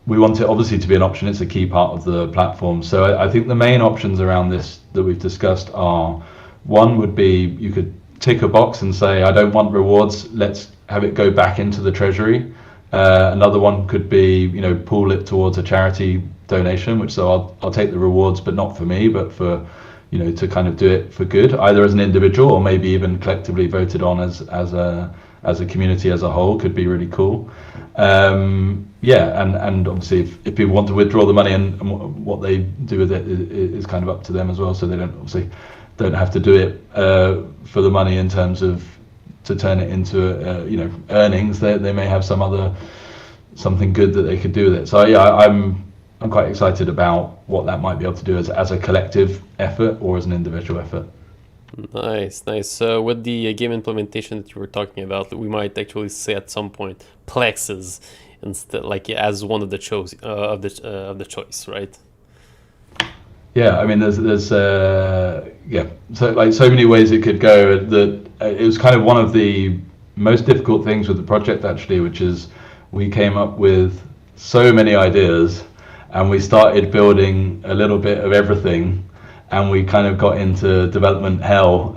We want it obviously to be an option. It's a key part of the platform. So I think the main options around this that we've discussed are, one would be you could tick a box and say, I don't want rewards, let's have it go back into the treasury. Another one could be, pool it towards a charity donation, which so I'll take the rewards, but not for me, but for, to kind of do it for good, either as an individual or maybe even collectively voted on as a community as a whole. Could be really cool. And obviously if people want to withdraw the money and what they do with it is kind of up to them as well. So they don't have to do it for the money in terms of to turn it into earnings. They may have something good that they could do with it. So I'm quite excited about what that might be able to do as a collective effort or as an individual effort. Nice. So with the game implementation that you were talking about, we might actually say at some point plexes instead, as one of the choice of the choice, right? Yeah, I mean, there's so many ways it could go. It was kind of one of the most difficult things with the project actually, which is we came up with so many ideas and we started building a little bit of everything, and we kind of got into development hell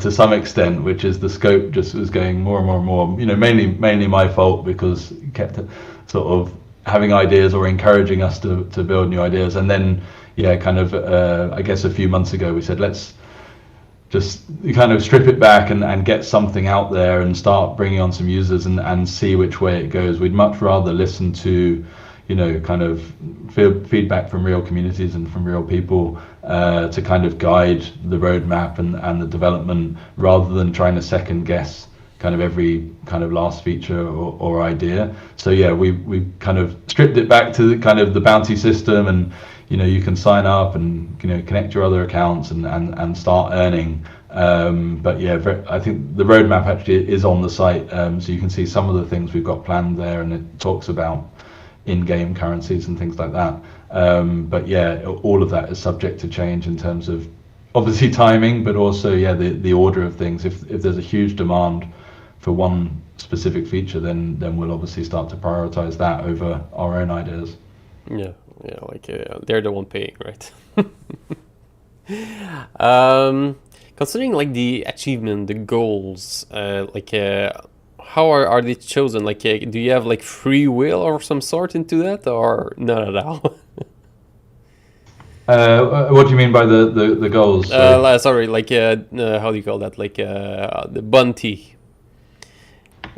to some extent, which is the scope just was going more and more and more. Mainly my fault, because it kept sort of having ideas or encouraging us to build new ideas. And then I guess a few months ago we said, let's just kind of strip it back and get something out there and start bringing on some users and see which way it goes. We'd much rather listen to kind of feedback from real communities and from real people to kind of guide the roadmap and the development, rather than trying to second guess kind of every kind of last feature or idea. So we kind of stripped it back to kind of the bounty system, and you can sign up and connect your other accounts and start earning. I think the roadmap actually is on the site, so you can see some of the things we've got planned there, and it talks about in-game currencies and things like that. All of that is subject to change in terms of obviously timing, but also the order of things. If there's a huge demand for one specific feature, then we'll obviously start to prioritize that over our own ideas. They're the one paying, right? Considering the achievement, the goals, how are they chosen? Do you have free will or some sort into that, or not at all? What do you mean by the goals? Sorry, how do you call that? The bounty.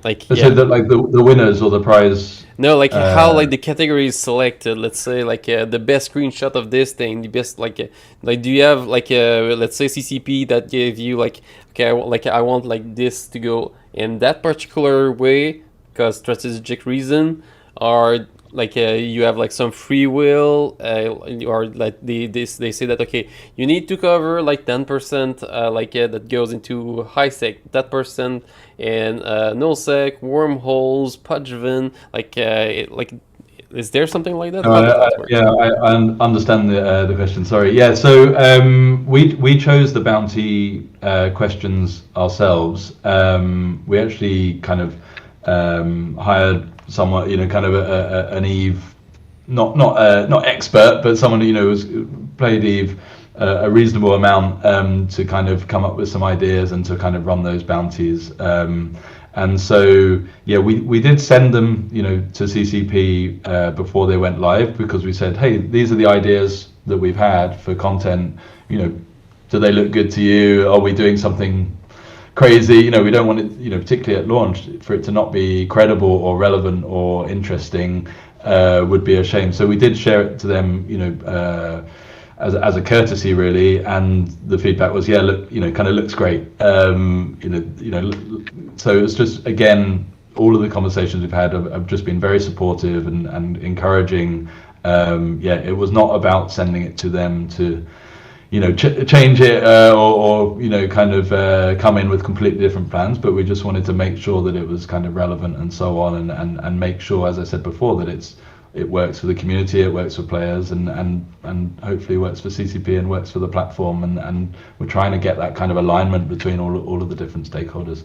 So the winners or the prize. No, how the category is selected. Let's say the best screenshot of this thing, the best do you have let's say CCP that gave you I want this to go in that particular way because strategic reason, or you have like some free will, or like they say that okay, you need to cover like 10% that goes into high sec, that percent in null sec, wormholes, pudgevin, is there something like that? How does that work? Yeah, I understand the question. Sorry. Yeah, so we chose the bounty questions ourselves. We actually kind of hired someone, kind of an Eve, not expert, but someone was played Eve a reasonable amount to kind of come up with some ideas and to kind of run those bounties. And so, yeah, we did send them, to CCP before they went live, because we said, hey, these are the ideas that we've had for content. Do they look good to you? Are we doing something crazy? We don't want it, particularly at launch, for it to not be credible or relevant or interesting. Would be a shame. So we did share it to them, as a courtesy, really, and the feedback was, yeah, look, kind of looks great. So it's just, again, all of the conversations we've had have just been very supportive and encouraging. It was not about sending it to them to change it or kind of come in with completely different plans, but we just wanted to make sure that it was kind of relevant and so on, and make sure, as I said before, that it works for the community, it works for players, and hopefully works for CCP and works for the platform, and we're trying to get that kind of alignment between all of the different stakeholders.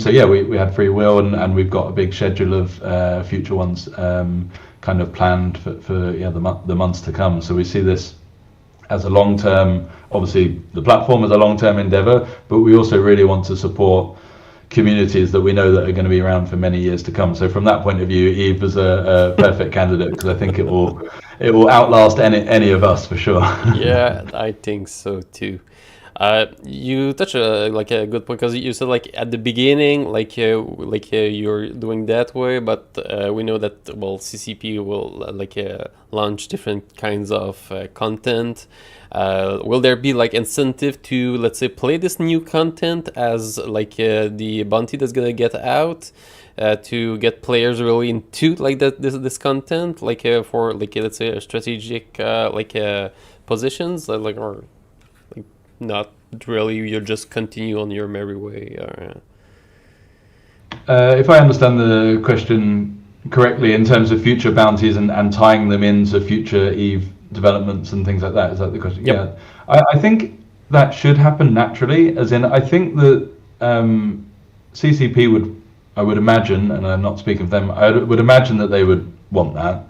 So yeah, we had free will, and we've got a big schedule of future ones kind of planned for the months to come. So we see this as a long-term, obviously the platform is a long-term endeavor, but we also really want to support communities that we know that are going to be around for many years to come. So from that point of view, Eve was a perfect candidate, because I think it will outlast any of us for sure. Yeah, I think so too. You touch a good point, because you said at the beginning you're doing that way, but we know that CCP will launch different kinds of content. Will there be incentive to, let's say, play this new content as the bounty that's gonna get out, to get players really into this content, for let's say a strategic positions, or not really, you just continue on your merry way? If I understand the question correctly, in terms of future bounties and tying them into future Eve developments and things like that, is that the question? Yep. Yeah, I think that should happen naturally, as in, I think that CCP I would imagine, and I'm not speaking of them, I would imagine that they would want that.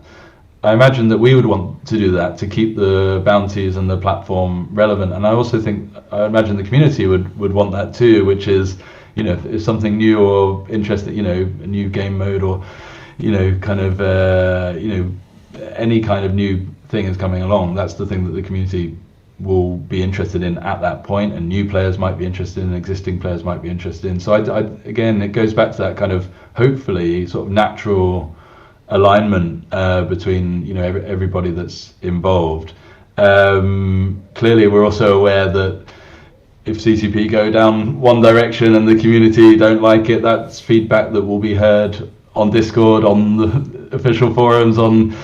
I imagine that we would want to do that, to keep the bounties and the platform relevant. And I also I imagine the community would want that too, which is, if something new or interesting, a new game mode, or, kind of, any kind of new thing is coming along, that's the thing that the community will be interested in at that point, and new players might be interested in, existing players might be interested in. So again, it goes back to that kind of, hopefully, sort of natural alignment between everybody that's involved. Clearly, we're also aware that if CCP go down one direction and the community don't like it, that's feedback that will be heard on Discord, on the official forums, on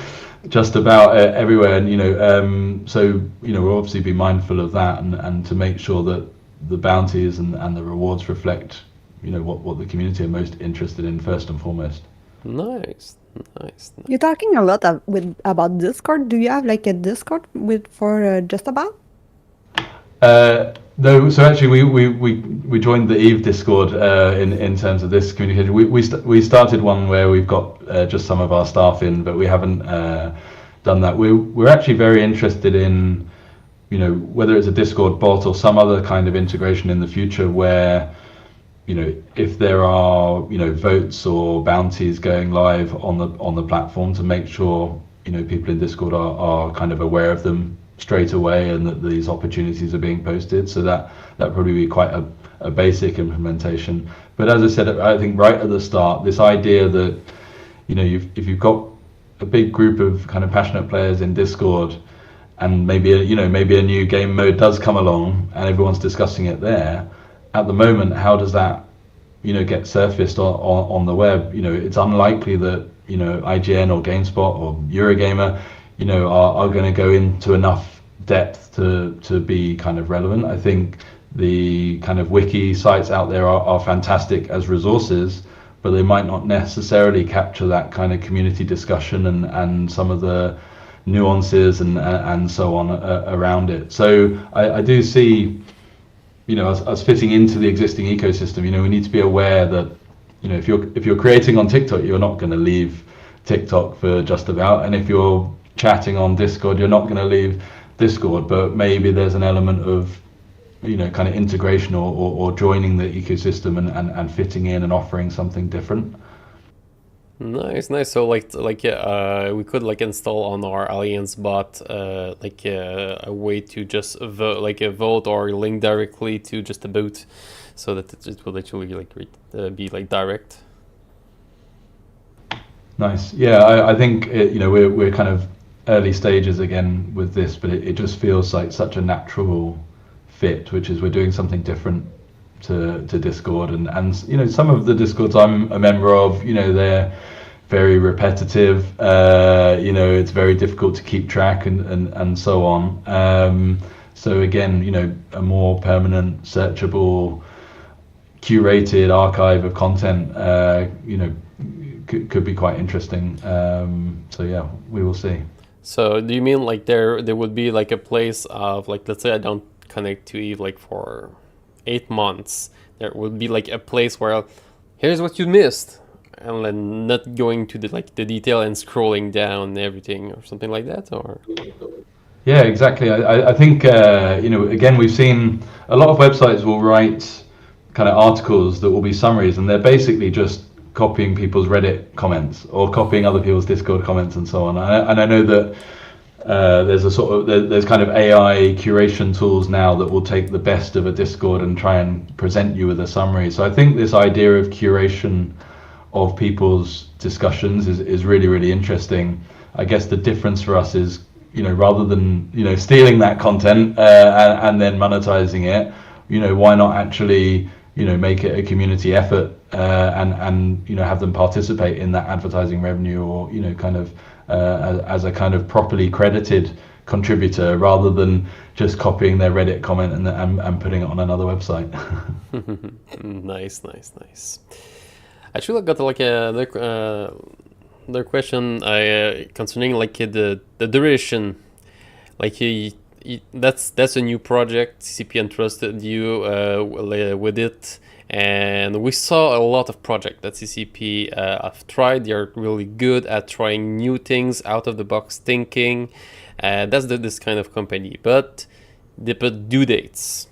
just about everywhere. And so we'll obviously be mindful of that, and to make sure that the bounties and the rewards reflect what the community are most interested in first and foremost. Nice. You're talking a lot about Discord. Do you have a Discord for Just About? No, so actually we joined the Eve Discord in terms of this communication. We started one where we've got just some of our staff in, but we haven't done that. We're actually very interested in whether it's a Discord bot or some other kind of integration in the future, where if there are votes or bounties going live on the platform, to make sure people in Discord are kind of aware of them straight away, and that these opportunities are being posted. So that probably be quite a basic implementation. But as I said, I think right at the start, this idea that if you've got a big group of kind of passionate players in Discord, and maybe a new game mode does come along and everyone's discussing it there, at the moment, how does that get surfaced on the web? It's unlikely that IGN or GameSpot or Eurogamer, are going to go into enough depth to be kind of relevant. I think the kind of wiki sites out there are fantastic as resources, but they might not necessarily capture that kind of community discussion and some of the nuances and so on around it. So I do see, us fitting into the existing ecosystem. We need to be aware that, if you're creating on TikTok, you're not going to leave TikTok for just about, and if you're chatting on Discord, you're not going to leave Discord, but maybe there's an element of kind of integration or joining the ecosystem and fitting in and offering something different. Nice. So we could install on our Alliance bot a way to just vote or link directly to just a bot, so that it will actually be direct. Nice. Yeah, I think we're kind of early stages again with this, but it just feels like such a natural fit, which is we're doing something different to Discord, and some of the Discords I'm a member of, they're very repetitive, it's very difficult to keep track and so on. So again, a more permanent, searchable, curated archive of content, could be quite interesting. So yeah, we will see. So do you mean there would be a place of let's say I don't connect to Eve for 8 months, there would be a place where here's what you missed, and then not going to the detail and scrolling down everything or something like that, or? Yeah, exactly. I think again, we've seen a lot of websites will write kind of articles that will be summaries, and they're basically just copying people's Reddit comments or copying other people's Discord comments and so on. And I know that there's kind of AI curation tools now that will take the best of a Discord and try and present you with a summary. So I think this idea of curation of people's discussions is really, really interesting. I guess the difference for us is, rather than stealing that content and then monetizing it, why not actually make it a community effort and have them participate in that advertising revenue, or kind of as a kind of properly credited contributor, rather than just copying their Reddit comment and putting it on another website. Nice. Actually, I got another question concerning the duration. That's a new project. CCP entrusted you with it, and we saw a lot of projects that CCP have tried. They're really good at trying new things, out of the box thinking. That's this kind of company, but they put due dates.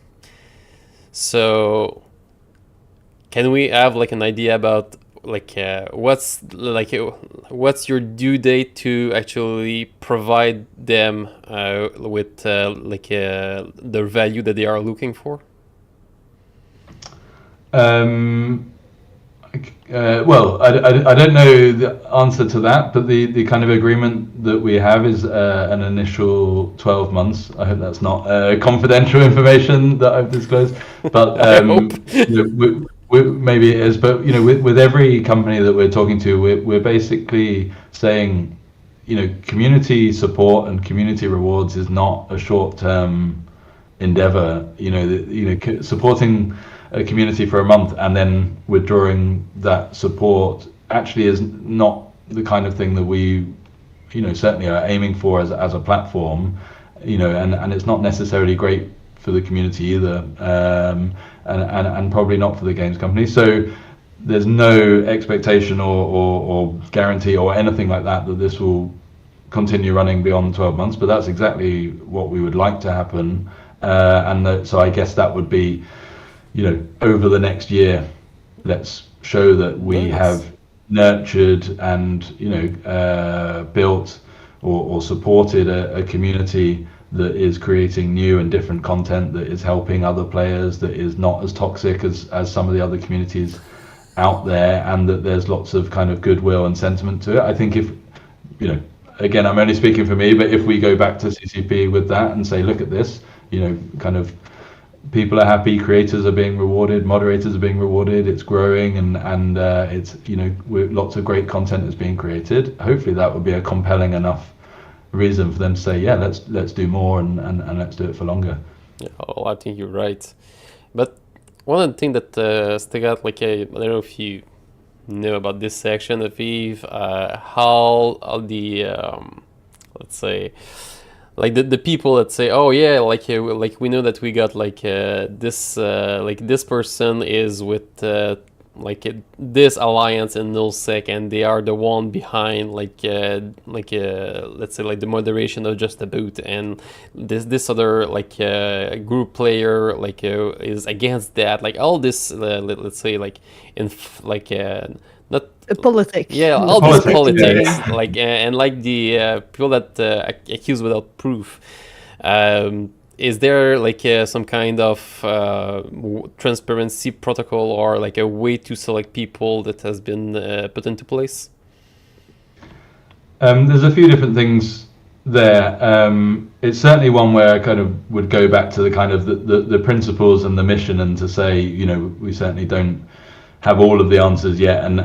So can we have an idea about what's your due date to actually provide them with the value that they are looking for? Well, I don't know the answer to that, but the kind of agreement that we have is an initial 12 months. I hope that's not confidential information that I've disclosed, but maybe it is. But with every company that we're talking to, we're basically saying, community support and community rewards is not a short-term endeavor. Supporting a community for a month and then withdrawing that support actually is not the kind of thing that we certainly are aiming for as a platform, and it's not necessarily great for the community either, and probably not for the games company. So there's no expectation or guarantee or anything like that this will continue running beyond 12 months, but that's exactly what we would like to happen. So I guess that would be, over the next year, let's show that we have nurtured and built or supported a community that is creating new and different content, that is helping other players, that is not as toxic as some of the other communities out there, and that there's lots of kind of goodwill and sentiment to it. I think if, again, I'm only speaking for me, but if we go back to CCP with that and say, look at this, kind of people are happy, creators are being rewarded, moderators are being rewarded, it's growing, and it's, lots of great content is being created. Hopefully that would be a compelling enough reason for them to say, yeah, let's do more and let's do it for longer. Yeah, well, I think you're right. But one of the things that stick out, like I don't know if you know about this section of Eve, how the let's say, like the people that say, oh yeah, like we know that we got like this person is with this alliance in nullsec, and they are the one behind let's say like the moderation of Just a Boot, and this other group player is against that, like all this let's say like not Politics. yeah, all this Politics, politics, and like the people that accuse without proof. Is there like some kind of transparency protocol or like a way to select people that has been put into place? There's a few different things there. It's certainly one where I kind of would go back to the kind of the principles and the mission, and to say, we certainly don't have all of the answers yet, and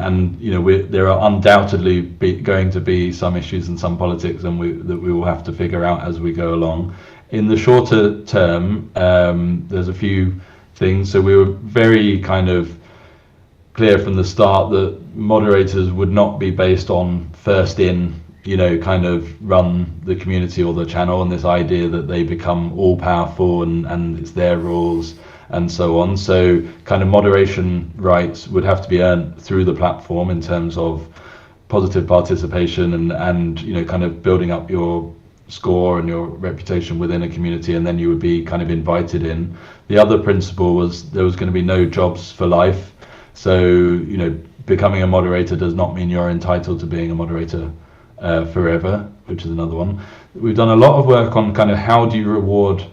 there are undoubtedly going to be some issues and some politics, and that we will have to figure out as we go along. In the shorter term, there's a few things. So we were very kind of clear from the start that moderators would not be based on first in, kind of run the community or the channel, and this idea that they become all powerful and it's their rules and so on. So kind of moderation rights would have to be earned through the platform in terms of positive participation and kind of building up your score and your reputation within a community, and then you would be kind of invited in. The other principle was there was going to be no jobs for life. So, becoming a moderator does not mean you're entitled to being a moderator forever, which is another one. We've done a lot of work on kind of how do you reward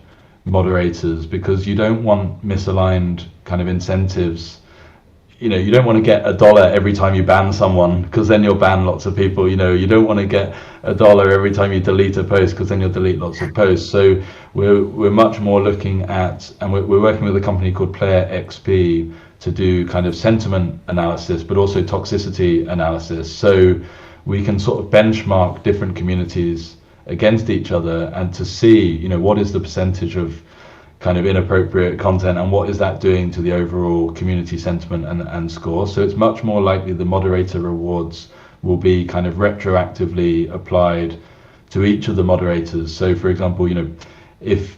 moderators, because you don't want misaligned kind of incentives. You don't want to get $1 every time you ban someone, because then you'll ban lots of people. You don't want to get $1 every time you delete a post, because then you'll delete lots of posts. So we're much more looking at, and we're working with a company called Player XP to do kind of sentiment analysis, but also toxicity analysis. So we can sort of benchmark different communities against each other, and to see, what is the percentage of kind of inappropriate content, and what is that doing to the overall community sentiment and score. So it's much more likely the moderator rewards will be kind of retroactively applied to each of the moderators. So for example, if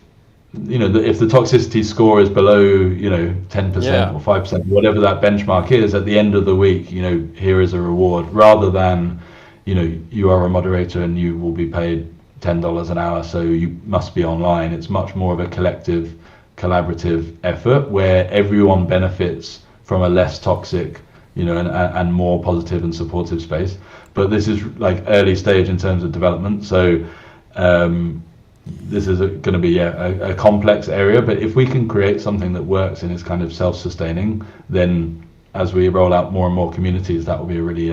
the toxicity score is below 10% or 5%, whatever that benchmark is, at the end of the week, here is a reward, rather than you are a moderator and you will be paid $10 an hour, so you must be online. It's much more of a collective, collaborative effort where everyone benefits from a less toxic, and more positive and supportive space. But this is like early stage in terms of development, so this is going to be a complex area. But if we can create something that works and is kind of self-sustaining, then as we roll out more and more communities, that will be a really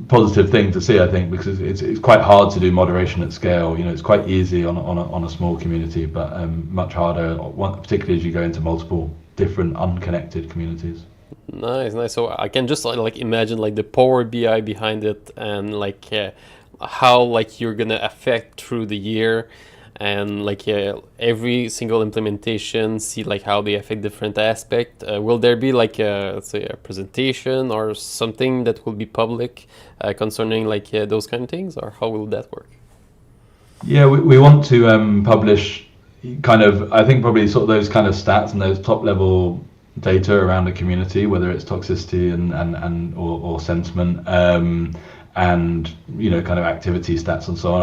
positive thing to see, I think, because it's quite hard to do moderation at scale. It's quite easy on a small community, but much harder, particularly as you go into multiple different unconnected communities. Nice. So I can just like imagine like the Power BI behind it, and like how like you're gonna affect through the year, and like every single implementation, see like how they affect different aspect. Will there be like let's say a presentation or something that will be public concerning like those kind of things, or how will that work? Yeah, we want to publish kind of, I think probably sort of those kind of stats and those top level data around a community, whether it's toxicity or sentiment, and kind of activity stats and so on.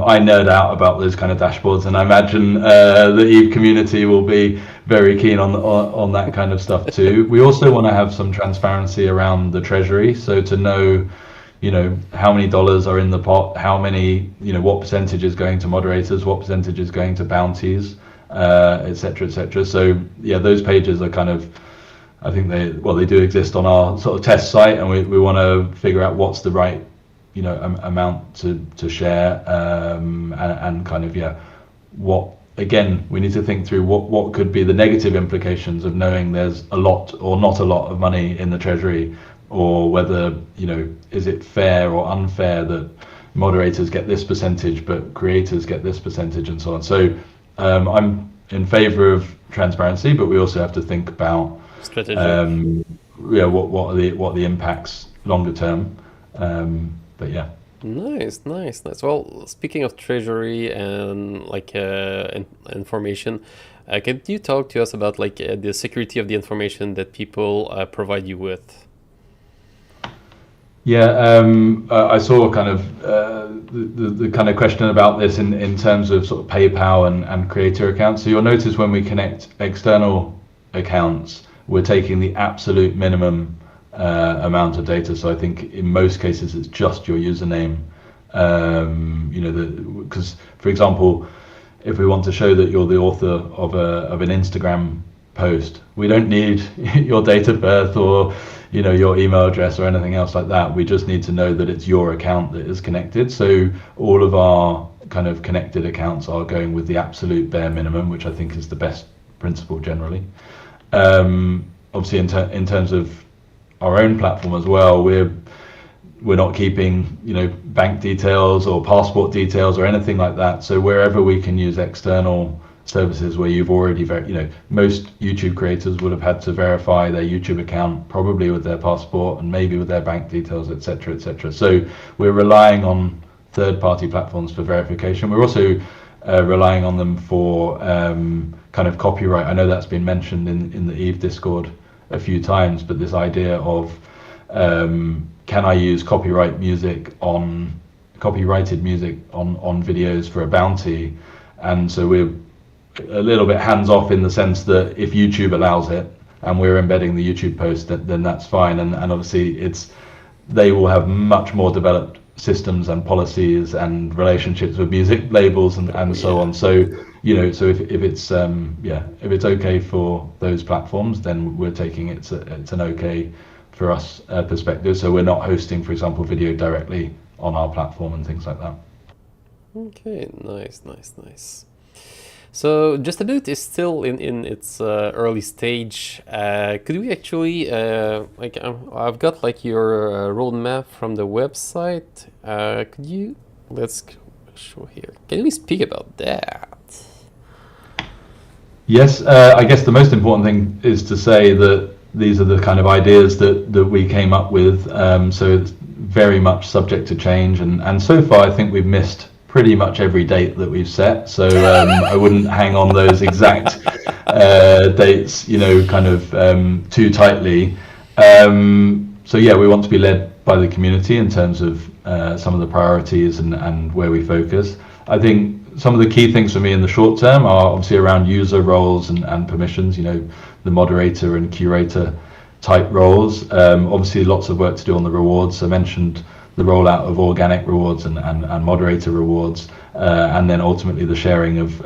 I nerd out about those kind of dashboards, and I imagine the Eve community will be very keen on that kind of stuff too. We also want to have some transparency around the treasury, so to know how many dollars are in the pot, how many, what percentage is going to moderators, what percentage is going to bounties, etc., etc. So yeah, those pages are kind of, I think they do exist on our sort of test site, and we want to figure out what's the right, amount to share, and kind of, what again, we need to think through what could be the negative implications of knowing there's a lot or not a lot of money in the treasury, or whether, is it fair or unfair that moderators get this percentage but creators get this percentage, and so on. So I'm in favor of transparency, but we also have to think about strategy. What are the impacts longer term. But yeah. Nice. Well, speaking of treasury and information, can you talk to us about the security of the information that people provide you with? Yeah, I saw kind of the kind of question about this in terms of sort of PayPal and creator accounts. So you'll notice when we connect external accounts, we're taking the absolute minimum amount of data. So I think in most cases it's just your username. Because for example, if we want to show that you're the author of an Instagram post, we don't need your date of birth or your email address or anything else like that. We just need to know that it's your account that is connected. So all of our kind of connected accounts are going with the absolute bare minimum, which I think is the best principle generally. Obviously in terms of our own platform as well, we're not keeping bank details or passport details or anything like that. So wherever we can use external services where you've already most YouTube creators would have had to verify their YouTube account, probably with their passport and maybe with their bank details, etc., etc. So we're relying on third-party platforms for verification. We're also relying on them for kind of copyright. I know that's been mentioned in the Eve Discord a few times, but this idea of can I use copyrighted music on videos for a bounty? And so we're a little bit hands-off in the sense that if YouTube allows it and we're embedding the YouTube post, then that's fine. And obviously they will have much more developed systems and policies and relationships with music labels and so on. So so if it's okay for those platforms, then we're taking it's an okay for us perspective. So we're not hosting, for example, video directly on our platform and things like that. Okay, nice. So Just a Bit is still in its early stage. Could we actually I've got your roadmap from the website. Let's show here. Can we speak about that? Yes, I guess the most important thing is to say that these are the kind of ideas that we came up with. So it's very much subject to change, and so far I think we've missed pretty much every date that we've set. So I wouldn't hang on those exact dates, too tightly. So yeah, we want to be led by the community in terms of some of the priorities and where we focus. I think some of the key things for me in the short term are obviously around user roles and permissions, the moderator and curator type roles. Obviously lots of work to do on the rewards. I mentioned the rollout of organic rewards and moderator rewards, and then ultimately the sharing of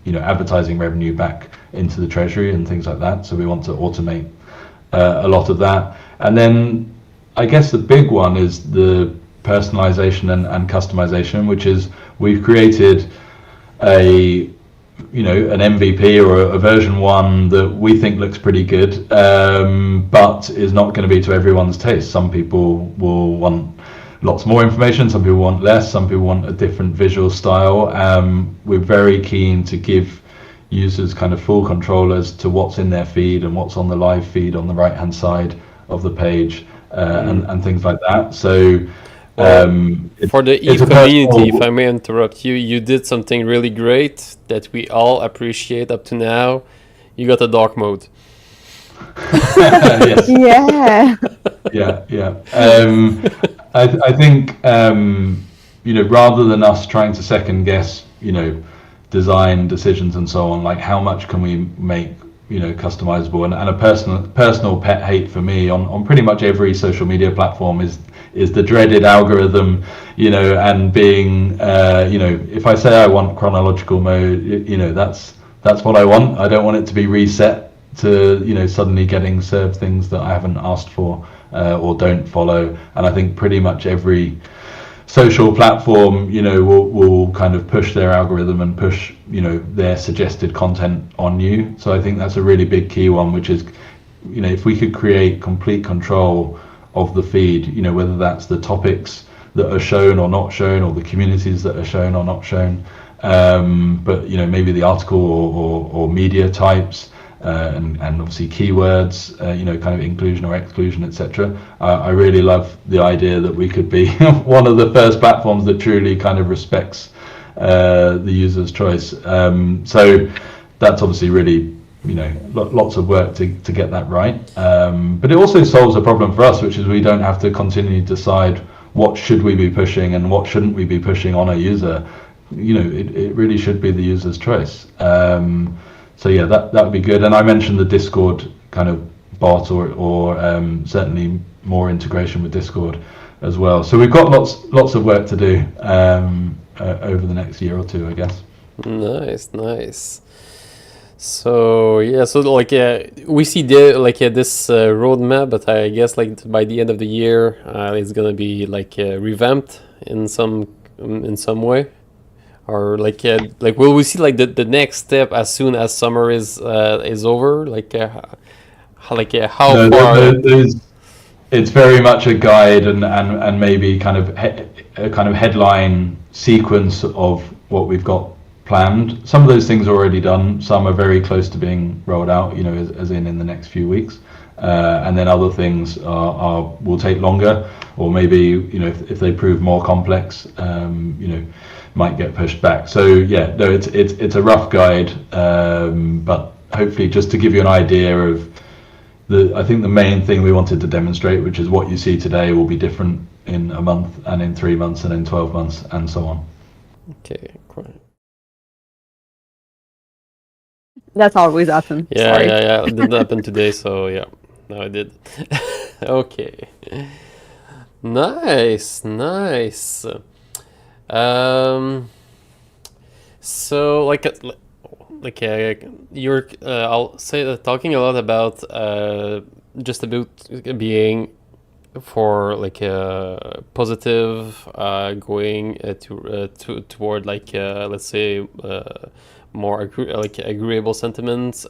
advertising revenue back into the treasury and things like that. So we want to automate a lot of that. And then I guess the big one is the personalization and customization, which is we've created an MVP or a version 1 that we think looks pretty good, but is not going to be to everyone's taste. Some people will want lots more information, some people want less, some people want a different visual style. We're very keen to give users kind of full control as to what's in their feed and what's on the live feed on the right hand side of the page, and things like that. So for the Eve community, if I may interrupt you, you did something really great that we all appreciate up to now. You got a dark mode. Yes. Yeah. I think rather than us trying to second guess design decisions and so on, like how much can we make customizable, and a personal pet hate for me on pretty much every social media platform is the dreaded algorithm, and being if I say I want chronological mode, that's what I want. I don't want it to be reset to suddenly getting served things that I haven't asked for or don't follow. And I think pretty much every social platform, will kind of push their algorithm and push, their suggested content on you. So I think that's a really big key one, which is, if we could create complete control of the feed, whether that's the topics that are shown or not shown, or the communities that are shown or not shown, but maybe the article or media types, and obviously keywords, kind of inclusion or exclusion, etc. I really love the idea that we could be one of the first platforms that truly kind of respects the user's choice. So that's obviously really, lots of work to get that right. But it also solves a problem for us, which is we don't have to continually decide what should we be pushing and what shouldn't we be pushing on a user. It really should be the user's choice. So yeah, that would be good. And I mentioned the Discord kind of bot, or certainly more integration with Discord as well. So we've got lots of work to do over the next year or two, I guess. Nice. So yeah, we see this roadmap, but I guess by the end of the year, it's gonna be revamped in some way. Or will we see the next step as soon as summer is over? How No, far? it's very much a guide and maybe kind of a kind of headline sequence of what we've got planned. Some of those things are already done. Some are very close to being rolled out. As in the next few weeks. And then other things will take longer, or maybe if they prove more complex, might get pushed back. So yeah, no, it's a rough guide, but hopefully just to give you an idea of I think the main thing we wanted to demonstrate, which is what you see today will be different in a month, and in 3 months, and in 12 months, and so on. Okay, great. That's always happen. Yeah, Sorry. yeah. It didn't happen today, so yeah, no, I did. Okay. Nice. So you're I'll say that talking a lot about just about being for positive, going toward let's say more agreeable sentiments.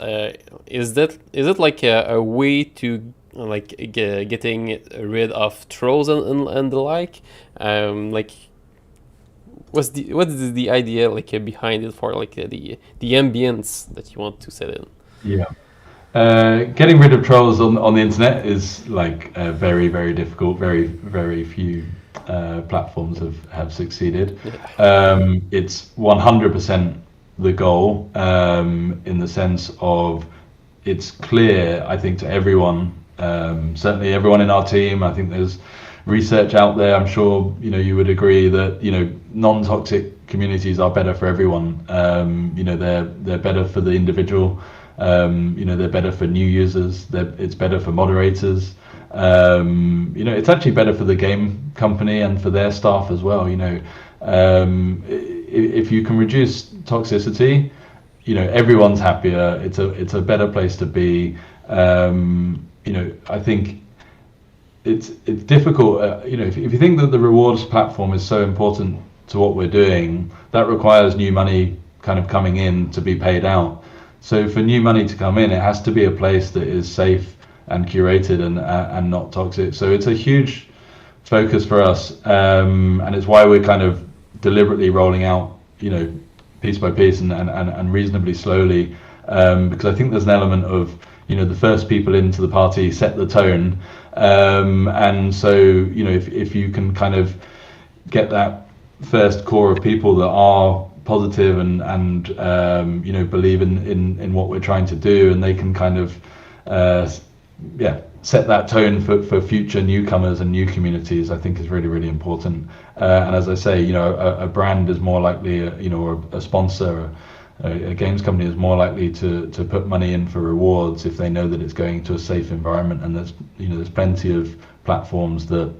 Is it a way to getting rid of trolls and the like? What's the idea behind it, for the ambience that you want to set in? Yeah. Getting rid of trolls on the internet is very, very difficult. Very, very few platforms have succeeded. Yeah. It's 100% the goal, in the sense of it's clear, I think, to everyone, certainly everyone in our team. I think there's research out there, I'm sure you would agree, that non-toxic communities are better for everyone. They're better for the individual. They're better for new users. It's better for moderators. It's actually better for the game company and for their staff as well. If you can reduce toxicity, everyone's happier. It's a better place to be. I think it's difficult. If you think that the rewards platform is so important to what we're doing, that requires new money kind of coming in to be paid out. So for new money to come in, it has to be a place that is safe and curated and not toxic. So it's a huge focus for us, and it's why we're kind of deliberately rolling out, piece by piece and reasonably slowly, because I think there's an element of, the first people into the party set the tone, and so if you can kind of get that first core of people that are positive and believe in what we're trying to do, and they can kind of set that tone for future newcomers and new communities, I think is really, really important. And as I say, a brand is more likely, or a sponsor, a games company is more likely to put money in for rewards if they know that it's going to a safe environment. And there's plenty of platforms that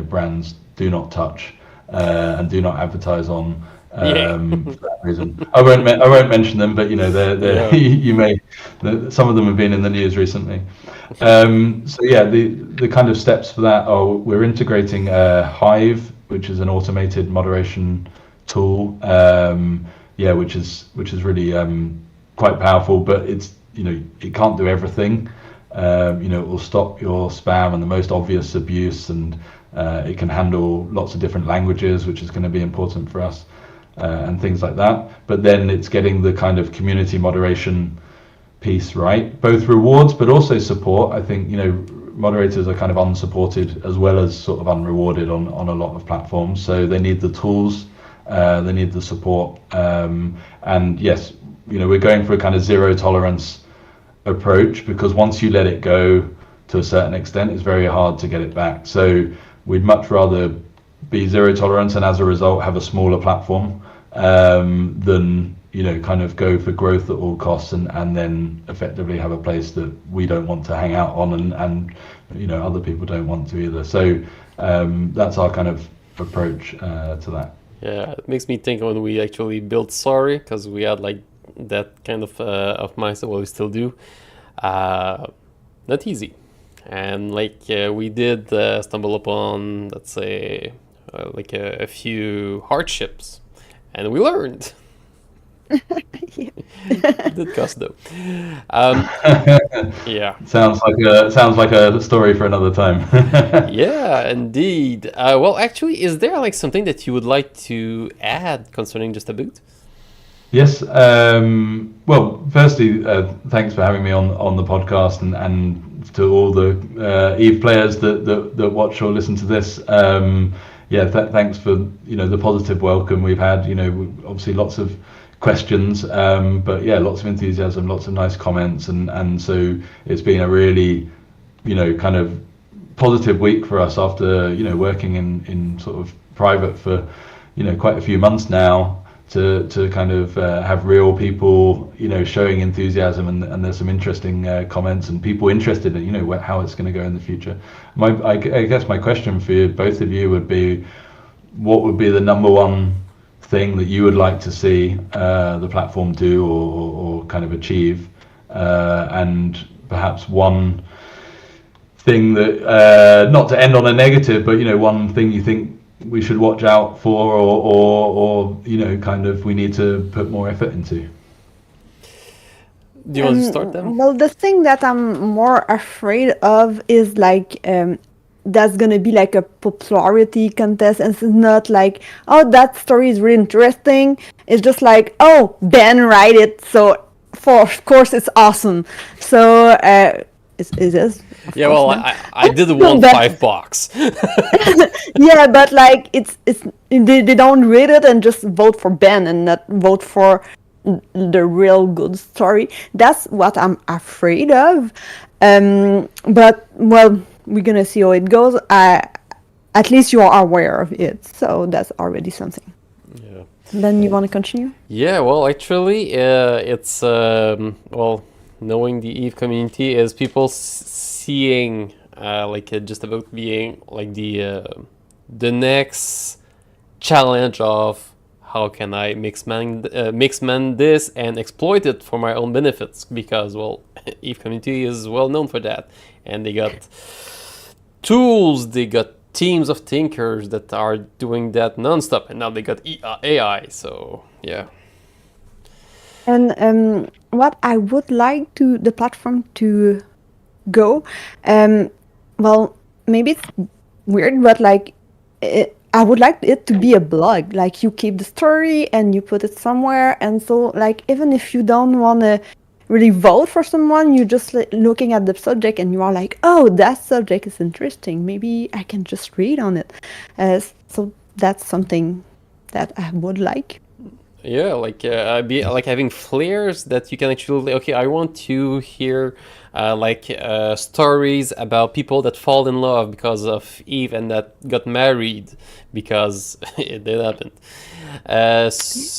brands do not touch and do not advertise on, For that reason. I won't mention them, but they're you may some of them have been in the news recently. So yeah, the kind of steps for that are we're integrating Hive, which is an automated moderation tool. Which is really quite powerful, but it's it can't do everything. It will stop your spam and the most obvious abuse, and it can handle lots of different languages, which is going to be important for us, and things like that. But then it's getting the kind of community moderation piece right, both rewards but also support. I think moderators are kind of unsupported as well as sort of unrewarded on a lot of platforms, so they need the tools, they need the support, and yes, we're going for a kind of zero tolerance approach, because once you let it go to a certain extent, it's very hard to get it back. So we'd much rather be zero tolerance and as a result have a smaller platform, than kind of go for growth at all costs and then effectively have a place that we don't want to hang out on, and other people don't want to either. So that's our kind of approach to that. Yeah, it makes me think when we actually built Sorry, because we had like that kind of mindset, what we still do. Not easy. And we did stumble upon, let's say, a few hardships, and we learned. It did cost though. Yeah. Sounds like a story for another time. Yeah, indeed. Well, actually, is there something that you would like to add concerning Just a Boot? Yes. Well, firstly, thanks for having me on the podcast, and to all the Eve players that watch or listen to this. Thanks for the positive welcome we've had. Obviously lots of questions, but yeah, lots of enthusiasm, lots of nice comments, and so it's been a really kind of positive week for us after working in sort of private for quite a few months now, to kind of have real people showing enthusiasm, and there's some interesting comments and people interested in how it's going to go in the future. I guess my question for both of you would be, what would be the number one thing that you would like to see the platform do or kind of achieve, and perhaps one thing that, not to end on a negative, but one thing you think we should watch out for, or kind of we need to put more effort into. Do you want to start then? Well, the thing that I'm more afraid of is that's gonna be like a popularity contest, and it's not like, oh, that story is really interesting. It's just like, oh, Ben write it, so of course it's awesome. So it is. Yeah, well, I did want $5. Yeah, but it's they don't read it and just vote for Ben and not vote for the real good story. That's what I'm afraid of. But well, we're gonna see how it goes. At least you are aware of it, so that's already something. Yeah. Then you want to continue? Yeah, well, actually, it's knowing the Eve community is people seeing Just About being the next challenge of how can I mix-man this and exploit it for my own benefits, because Eve community is well known for that, and they got tools, they got teams of thinkers that are doing that nonstop, and now they got AI. So yeah. And what I would like the platform to go, well, maybe it's weird, but I would like it to be a blog. You keep the story and you put it somewhere, and so even if you don't want to really vote for someone, you're just looking at the subject and you are like, oh, that subject is interesting, maybe I can just read on it. So that's something that I would like. Yeah, be having flares that you can actually, okay, I want to hear stories about people that fall in love because of Eve and that got married because it did happen.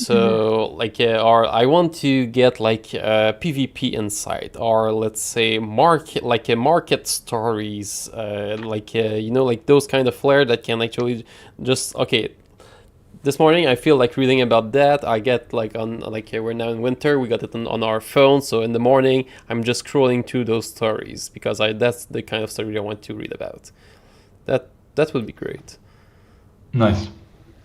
Or I want to get PvP insight, or let's say market stories, those kind of flair that can actually just, okay, this morning I feel like reading about that. I get like on like we're now in winter, we got it on our phone, so in the morning I'm just scrolling through those stories because that's the kind of story I want to read about. That would be great. Nice.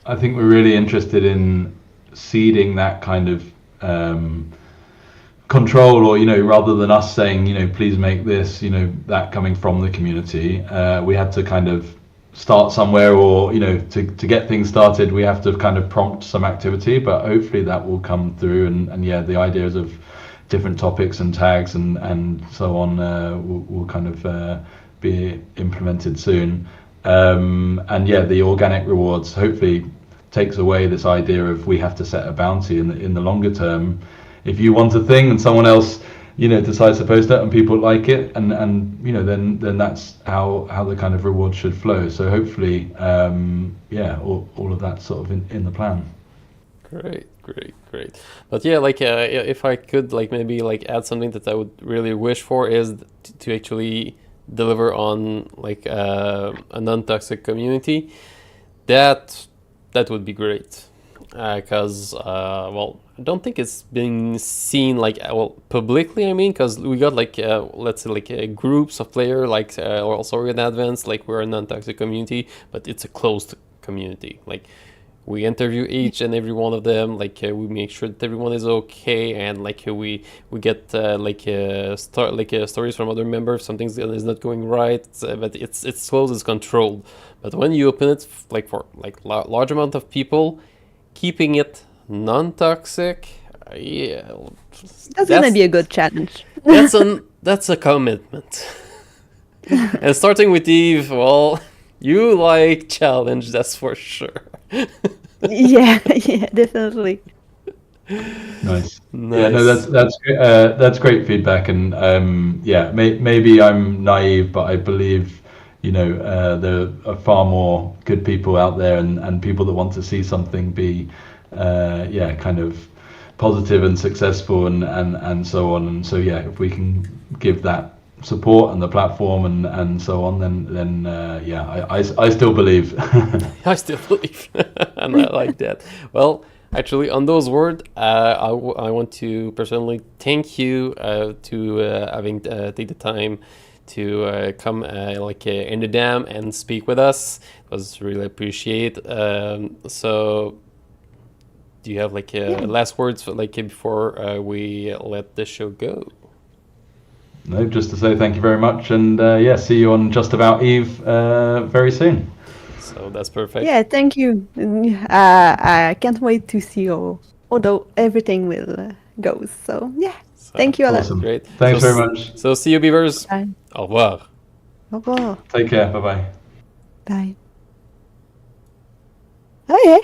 I think we're really interested in seeding that kind of control, or rather than us saying please make this, that coming from the community, we had to kind of start somewhere, or to get things started we have to kind of prompt some activity, but hopefully that will come through, and yeah, the ideas of different topics and tags and so on will kind of be implemented soon, and yeah, the organic rewards hopefully takes away this idea of we have to set a bounty in the longer term. If you want a thing and someone else decides to post it and people like it, and then that's how the kind of reward should flow. So hopefully yeah, all of that sort of in the plan. Great. But yeah, like if I could like maybe like add something that I would really wish for is to actually deliver on like a non-toxic community. That would be great, because well, I don't think it's been seen like publicly. I mean, because we got like let's say like groups of players like also in advance, like we're a non-toxic community, but it's a closed community. Like we interview each and every one of them, like we make sure that everyone is okay, and like we get stories from other members, something that is not going right, but it's closed, it's controlled. But when you open it like for like large amount of people, keeping it non-toxic, yeah, That's gonna be a good challenge. that's a commitment. And starting with Eve, well, you like challenge, that's for sure. yeah, definitely. Nice. Yeah, no, that's great feedback, and yeah, maybe I'm naive, but I believe there are far more good people out there, and people that want to see something be yeah, kind of positive and successful and so on. And so yeah, if we can give that support and the platform and so on, then yeah, I still believe. I still believe, and I like that. Well, actually, on those words, I want to personally thank you to having take the time to come in the dam and speak with us. It was really appreciate. So, do you have like last words before we let the show go? No, just to say thank you very much, and yeah, see you on Just About Eve very soon. So that's perfect. Yeah, thank you. I can't wait to see how everything will go. So yeah, thank you, Alan. Awesome. Great. Thanks very much. So see you, Beavers. Bye. Au revoir. Au revoir. Take care. Bye-bye. Bye. Okay.